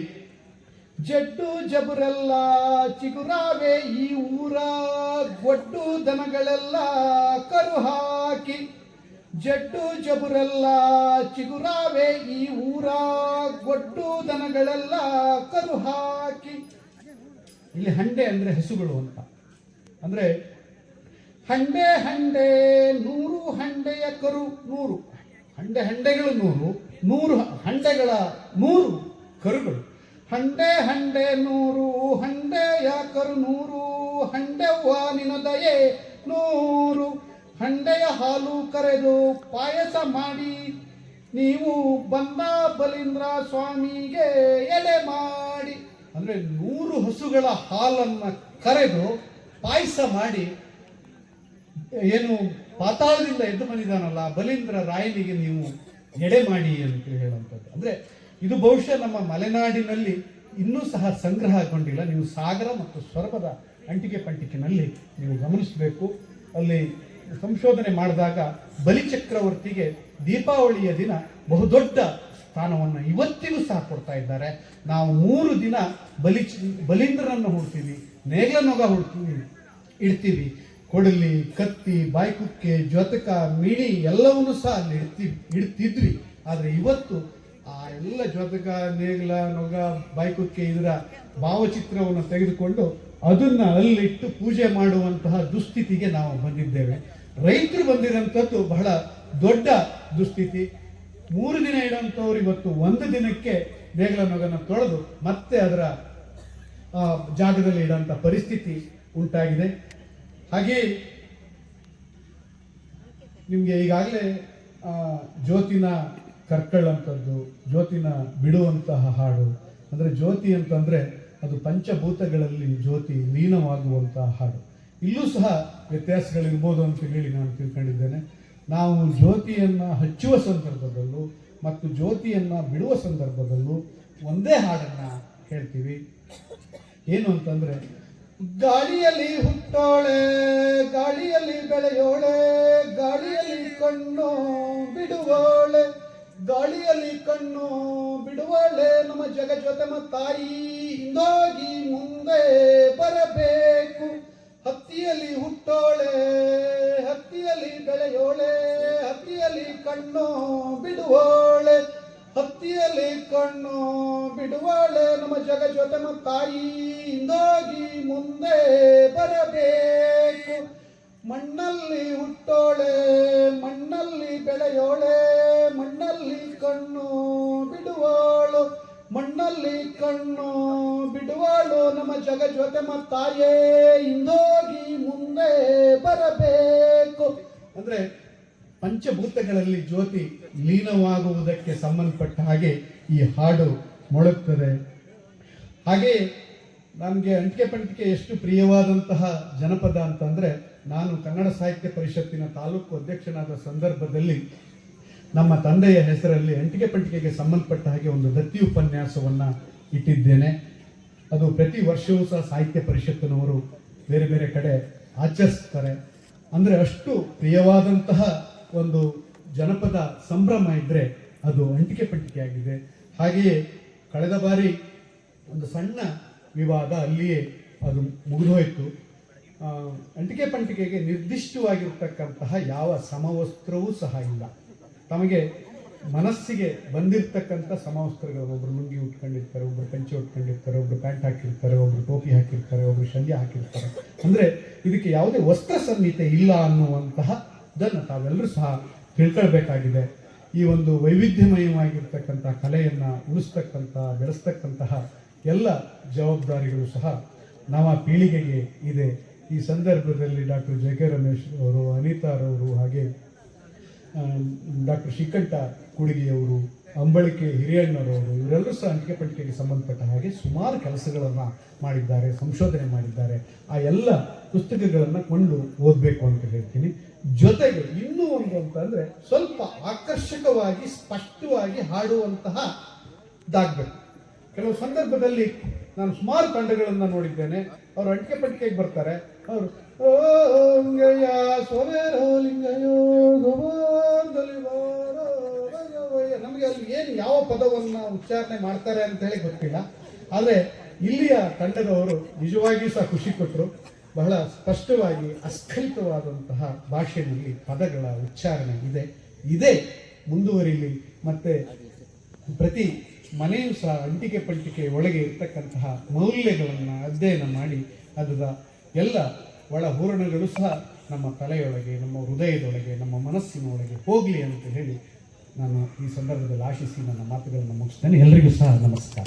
ಜಡ್ಡು ಜಬುರೆಲ್ಲ ಚಿಗುರಾವೆ, ಈ ಊರ ಗೊಡ್ಡು ದನಗಳೆಲ್ಲ ಕರು ಹಾಕಿ, ಜಡ್ಡು ಜಬುರೆಲ್ಲ ಚಿಗುರಾವೆ, ಈ ಊರ ಗೊಡ್ಡು ದನಗಳೆಲ್ಲ ಕರು ಹಾಕಿ. ಇಲ್ಲಿ ಹಂಡೆ ಅಂದ್ರೆ ಹಸುಗಳು ಅಂತ. ಅಂದ್ರೆ ಹಂಡೆ ಹಂಡೆ 100 ಹಂಡೆಯ ಕರು 100, ಹಂಡೆಗಳು 100, 100 ಹಂಡೆಗಳ 100 ಕರುಗಳು. ಹಂಡೆ ಹಂಡೆ 100 ಹಂಡೆಯ ಕರು 100, ಹಂಡೆವ್ವ ನಿನದಯೆ 100, ಹಂಡೆಯ ಹಾಲು ಕರೆದು ಪಾಯಸ ಮಾಡಿ ನೀವು ಬಂದ ಬಲೀಂದ್ರ ಸ್ವಾಮಿಗೆ ಎಡೆ ಮಾಡಿ. ಅಂದ್ರೆ 100 ಹಸುಗಳ ಹಾಲನ್ನ ಕರೆದು ಪಾಯಸ ಮಾಡಿ, ಏನು ಪಾತಾಳದಿಂದ ಎದ್ದು ಬಂದಿದ್ದಾನಲ್ಲ ಬಲೀಂದ್ರ ರಾಯನಿಗೆ ನೀವು ಎಡೆ ಮಾಡಿ ಅಂತ ಹೇಳುವಂಥದ್ದು. ಅಂದ್ರೆ ಇದು ಬಹುಶಃ ನಮ್ಮ ಮಲೆನಾಡಿನಲ್ಲಿ ಇನ್ನೂ ಸಹ ಸಂಗ್ರಹಗೊಂಡಿಲ್ಲ. ನೀವು ಸಾಗರ ಮತ್ತು ಸೊರಬದ ಅಂಟಿಕೆ ಪಂಟಿಕೆನಲ್ಲಿ ನೀವು ಗಮನಿಸಬೇಕು. ಅಲ್ಲಿ ಸಂಶೋಧನೆ ಮಾಡಿದಾಗ ಬಲಿಚಕ್ರವರ್ತಿಗೆ ದೀಪಾವಳಿಯ ದಿನ ಬಹುದೊಡ್ಡ ಸ್ಥಾನವನ್ನು ಇವತ್ತಿಗೂ ಸಹ ಕೊಡ್ತಾ ಇದ್ದಾರೆ. ನಾವು 3 ದಿನ ಬಲೀಂದ್ರನನ್ನು ಹುಡ್ತೀವಿ, ನೇಗ್ಲನೊಗ ಇಡ್ತೀವಿ, ಕೊಡಲಿ, ಕತ್ತಿ, ಬಾಯ್ಕುಕ್ಕೆ, ಜೋತಕ, ಮಿಣಿ ಎಲ್ಲವನ್ನೂ ಸಹ ಅಲ್ಲಿ ಇಡ್ತಿದ್ವಿ. ಆದರೆ ಇವತ್ತು ಆ ಎಲ್ಲ ಜೋತಕ, ನೇಗ್ಲ, ನೊಗ, ಬಾಯ್ಕುಕ್ಕೆ ಇದರ ಭಾವಚಿತ್ರವನ್ನು ತೆಗೆದುಕೊಂಡು ಅದನ್ನ ಅಲ್ಲಿಟ್ಟು ಪೂಜೆ ಮಾಡುವಂತಹ ದುಸ್ಥಿತಿಗೆ ನಾವು ಬಂದಿದ್ದೇವೆ. ರೈತರು ಬಂದಿರೋಂಥದ್ದು ಬಹಳ ದೊಡ್ಡ ದುಸ್ಥಿತಿ. 3 ದಿನ ಇಡುವಂಥವ್ರು ಇವತ್ತು 1 ದಿನಕ್ಕೆ ನೇಗ್ಲ ನೊಗನ ತೊಳೆದು ಮತ್ತೆ ಅದರ ಜಾಗದಲ್ಲಿ ಇಡುವಂಥ ಪರಿಸ್ಥಿತಿ ಉಂಟಾಗಿದೆ. ಹಾಗೆ ನಿಮಗೆ ಈಗಾಗಲೇ ಜ್ಯೋತಿನ ಕರ್ಕಳ್ಳಂಥದ್ದು, ಜ್ಯೋತಿನ ಬಿಡುವಂತಹ ಹಾಡು. ಅಂದರೆ ಜ್ಯೋತಿ ಅಂತಂದರೆ ಅದು ಪಂಚಭೂತಗಳಲ್ಲಿ ಜ್ಯೋತಿ ಲೀನವಾಗುವಂತಹ ಹಾಡು. ಇಲ್ಲೂ ಸಹ ವ್ಯತ್ಯಾಸಗಳಿರ್ಬೋದು ಅಂತ ಹೇಳಿ ನಾನು ತಿಳ್ಕೊಂಡಿದ್ದೇನೆ. ನಾವು ಜ್ಯೋತಿಯನ್ನು ಹಚ್ಚುವ ಸಂದರ್ಭದಲ್ಲೂ ಮತ್ತು ಜ್ಯೋತಿಯನ್ನು ಬಿಡುವ ಸಂದರ್ಭದಲ್ಲೂ ಒಂದೇ ಹಾಡನ್ನು ಹೇಳ್ತೀವಿ. ಏನು ಅಂತಂದರೆ, ಗಾಳಿಯಲ್ಲಿ ಹುಟ್ಟೋಳೆ, ಗಾಳಿಯಲ್ಲಿ ಬೆಳೆಯೋಳೆ, ಗಾಳಿಯಲ್ಲಿ ಕಣ್ಣು ಬಿಡುವೋಳೆ, ಗಾಳಿಯಲ್ಲಿ ಕಣ್ಣು ಬಿಡುವಳೆ ನಮ್ಮ ಜಗಜ್ಯೋತಮ್ಮ ತಾಯಿ ಇಂದೋಗಿ ಮುಂದೆ ಬರಬೇಕು. ಹತ್ತಿಯಲ್ಲಿ ಹುಟ್ಟೋಳೆ ಹತ್ತಿಯಲ್ಲಿ ಬೆಳೆಯೋಳೆ ಹತ್ತಿಯಲ್ಲಿ ಕಣ್ಣು ಬಿಡುವೋಳೆ ಹತ್ತಿಯಲ್ಲಿ ಕಣ್ಣು ಬಿಡುವೋಳೆ ನಮ್ಮ ಜಗಜ್ಯೋತಿ ತಾಯಿ ಇಂದಾಗಿ ಮುಂದೆ ಬರಬೇಕು. ಮಣ್ಣಲ್ಲಿ ಹುಟ್ಟೋಳೆ ಮಣ್ಣಲ್ಲಿ ಬೆಳೆಯೋಳೆ ಮಣ್ಣಲ್ಲಿ ಕಣ್ಣು ಬಿಡುವೋಳು ಮಣ್ಣಲ್ಲಿ ಕಣ್ಣು ಬಿಡುವಳು ನಮ್ಮ ಜಗಜ್ಯೋತಿ ತಾಯೇ ಇಂದೋಗಿ ಮುಂದೆ ಬರಬೇಕು. ಅಂದ್ರೆ ಪಂಚಭೂತಗಳಲ್ಲಿ ಜ್ಯೋತಿ ಲೀನವಾಗುವುದಕ್ಕೆ ಸಂಬಂಧಪಟ್ಟ ಹಾಗೆ ಈ ಹಾಡು ಮೊಳಗ್ತದೆ. ಹಾಗೆ ನನಗೆ ಅಂಟಿಕೆ ಪಂಟಿಕೆ ಎಷ್ಟು ಪ್ರಿಯವಾದಂತಹ ಜನಪದ ಅಂತಂದ್ರೆ, ನಾನು ಕನ್ನಡ ಸಾಹಿತ್ಯ ಪರಿಷತ್ತಿನ ತಾಲೂಕು ಅಧ್ಯಕ್ಷನಾದ ಸಂದರ್ಭದಲ್ಲಿ ನಮ್ಮ ತಂದೆಯ ಹೆಸರಲ್ಲಿ ಅಂಟಿಕೆ ಪಂಟಿಕೆಗೆ ಸಂಬಂಧಪಟ್ಟ ಹಾಗೆ ಒಂದು ದತ್ತಿ ಉಪನ್ಯಾಸವನ್ನು ಇಟ್ಟಿದ್ದೇನೆ. ಅದು ಪ್ರತಿ ವರ್ಷವೂ ಸಹ ಸಾಹಿತ್ಯ ಪರಿಷತ್ತಿನವರು ಬೇರೆ ಬೇರೆ ಕಡೆ ಆಚರಿಸ್ತಾರೆ. ಅಂದರೆ ಅಷ್ಟು ಪ್ರಿಯವಾದಂತಹ ಒಂದು ಜನಪದ ಸಂಭ್ರಮ ಇದ್ದರೆ ಅದು ಅಂಟಿಕೆ ಪಂಟಿಕೆ ಆಗಿದೆ. ಹಾಗೆಯೇ ಕಳೆದ ಬಾರಿ ಒಂದು ಸಣ್ಣ ವಿವಾದ ಅಲ್ಲಿಯೇ ಅದು ಮುಗಿದೋಯ್ತು. ಅಂಟಿಕೆ ಪಂಟಿಕೆಗೆ ನಿರ್ದಿಷ್ಟವಾಗಿರ್ತಕ್ಕಂತಹ ಯಾವ ಸಮವಸ್ತ್ರವೂ ಸಹ ಇಲ್ಲ. ತಮಗೆ ಮನಸ್ಸಿಗೆ ಬಂದಿರತಕ್ಕಂಥ ಸಮವಸ್ತ್ರಗಳು, ಒಬ್ರು ಲುಂಗಿ ಉಟ್ಕೊಂಡಿರ್ತಾರೆ, ಒಬ್ರು ಪಂಚೆ ಉಟ್ಕೊಂಡಿರ್ತಾರೆ, ಒಬ್ರು ಪ್ಯಾಂಟ್ ಹಾಕಿರ್ತಾರೆ, ಒಬ್ರು ಟೋಪಿ ಹಾಕಿರ್ತಾರೆ, ಒಬ್ರು ಶಲ್ಯ ಹಾಕಿರ್ತಾರೆ. ಅಂದರೆ ಇದಕ್ಕೆ ಯಾವುದೇ ವಸ್ತ್ರ ಸಂಹಿತೆ ಇಲ್ಲ ಅನ್ನುವಂತಹದನ್ನು ತಾವೆಲ್ಲರೂ ಸಹ ತಿಳ್ಕೊಳ್ಬೇಕಾಗಿದೆ. ಈ ಒಂದು ವೈವಿಧ್ಯಮಯವಾಗಿರ್ತಕ್ಕಂಥ ಕಲೆಯನ್ನು ಉಳಿಸ್ತಕ್ಕಂಥ ಬೆಳೆಸ್ತಕ್ಕಂತಹ ಎಲ್ಲ ಜವಾಬ್ದಾರಿಗಳು ಸಹ ನವ ಪೀಳಿಗೆಗೆ ಇದೆ. ಈ ಸಂದರ್ಭದಲ್ಲಿ ಡಾಕ್ಟರ್ ಜೆ.ಕೆ. ರಮೇಶ್ ಅವರು, ಅನಿತಾರವರು, ಹಾಗೆ ಡಾಕ್ಟರ್ ಶ್ರೀಕಂಠ ಕುಡಿಗೆಯವರು, ಅಂಬಳಿಕೆ ಹಿರಿಯಣ್ಣರವರು, ಇವರೆಲ್ಲರೂ ಸಹ ಅಂಟಿಕೆ ಪಂಟಿಕೆಗೆ ಸಂಬಂಧಪಟ್ಟ ಹಾಗೆ ಸುಮಾರು ಕೆಲಸಗಳನ್ನು ಮಾಡಿದ್ದಾರೆ, ಸಂಶೋಧನೆ ಮಾಡಿದ್ದಾರೆ. ಆ ಎಲ್ಲ ಪುಸ್ತಕಗಳನ್ನು ಕೊಂಡು ಓದಬೇಕು ಅಂತ ಹೇಳ್ತೀನಿ. ಜೊತೆಗೆ ಇನ್ನೂ ಒಂದು ಅಂತಂದರೆ ಸ್ವಲ್ಪ ಆಕರ್ಷಕವಾಗಿ ಸ್ಪಷ್ಟವಾಗಿ ಹಾಡುವಂತಹ ದಾಗಬೇಕು. ಕೆಲವು ಸಂದರ್ಭದಲ್ಲಿ ನಾನು ಸುಮಾರು ತಂಡಗಳನ್ನು ನೋಡಿದ್ದೇನೆ. ಅವರು ಅಂಟಿಕೆ ಪಂಟಿಕೆಗೆ ಬರ್ತಾರೆ, ಅವರು ಲಿಂಗಯ್ಯ ಸೋಮೇರೋ ಲಿಂಗಯ್ಯೋ ನಮಗೆ ಅಲ್ಲಿ ಏನು ಯಾವ ಪದವನ್ನು ಉಚ್ಚಾರಣೆ ಮಾಡ್ತಾರೆ ಅಂತ ಹೇಳಿ ಗೊತ್ತಿಲ್ಲ. ಆದರೆ ಇಲ್ಲಿಯ ತಂಡದವರು ನಿಜವಾಗಿಯೂ ಸಹ ಖುಷಿ ಕೊಟ್ಟರು. ಬಹಳ ಸ್ಪಷ್ಟವಾಗಿ ಅಸ್ಖಲಿತವಾದಂತಹ ಭಾಷೆಯಲ್ಲಿ ಪದಗಳ ಉಚ್ಚಾರಣೆ ಇದೇ ಮುಂದುವರಿಲಿ. ಮತ್ತು ಪ್ರತಿ ಮನೆಯೂ ಸಹ ಅಂಟಿಕೆ ಪಂಟಿಕೆ ಒಳಗೆ ಇರ್ತಕ್ಕಂತಹ ಮೌಲ್ಯಗಳನ್ನು ಅಧ್ಯಯನ ಮಾಡಿ ಅದರ ಎಲ್ಲ ಒಳ ಹೂರಣಗಳು ಸಹ ನಮ್ಮ ತಲೆಯೊಳಗೆ, ನಮ್ಮ ಹೃದಯದೊಳಗೆ, ನಮ್ಮ ಮನಸ್ಸಿನೊಳಗೆ ಹೋಗಲಿ ಅಂತ ಹೇಳಿ ನಾನು ಈ ಸಂದರ್ಭದಲ್ಲಿ ಆಶಿಸಿ ನನ್ನ ಮಾತುಗಳನ್ನು ಮುಗಿಸ್ತೇನೆ. ಎಲ್ಲರಿಗೂ ಸಹ ನಮಸ್ಕಾರ.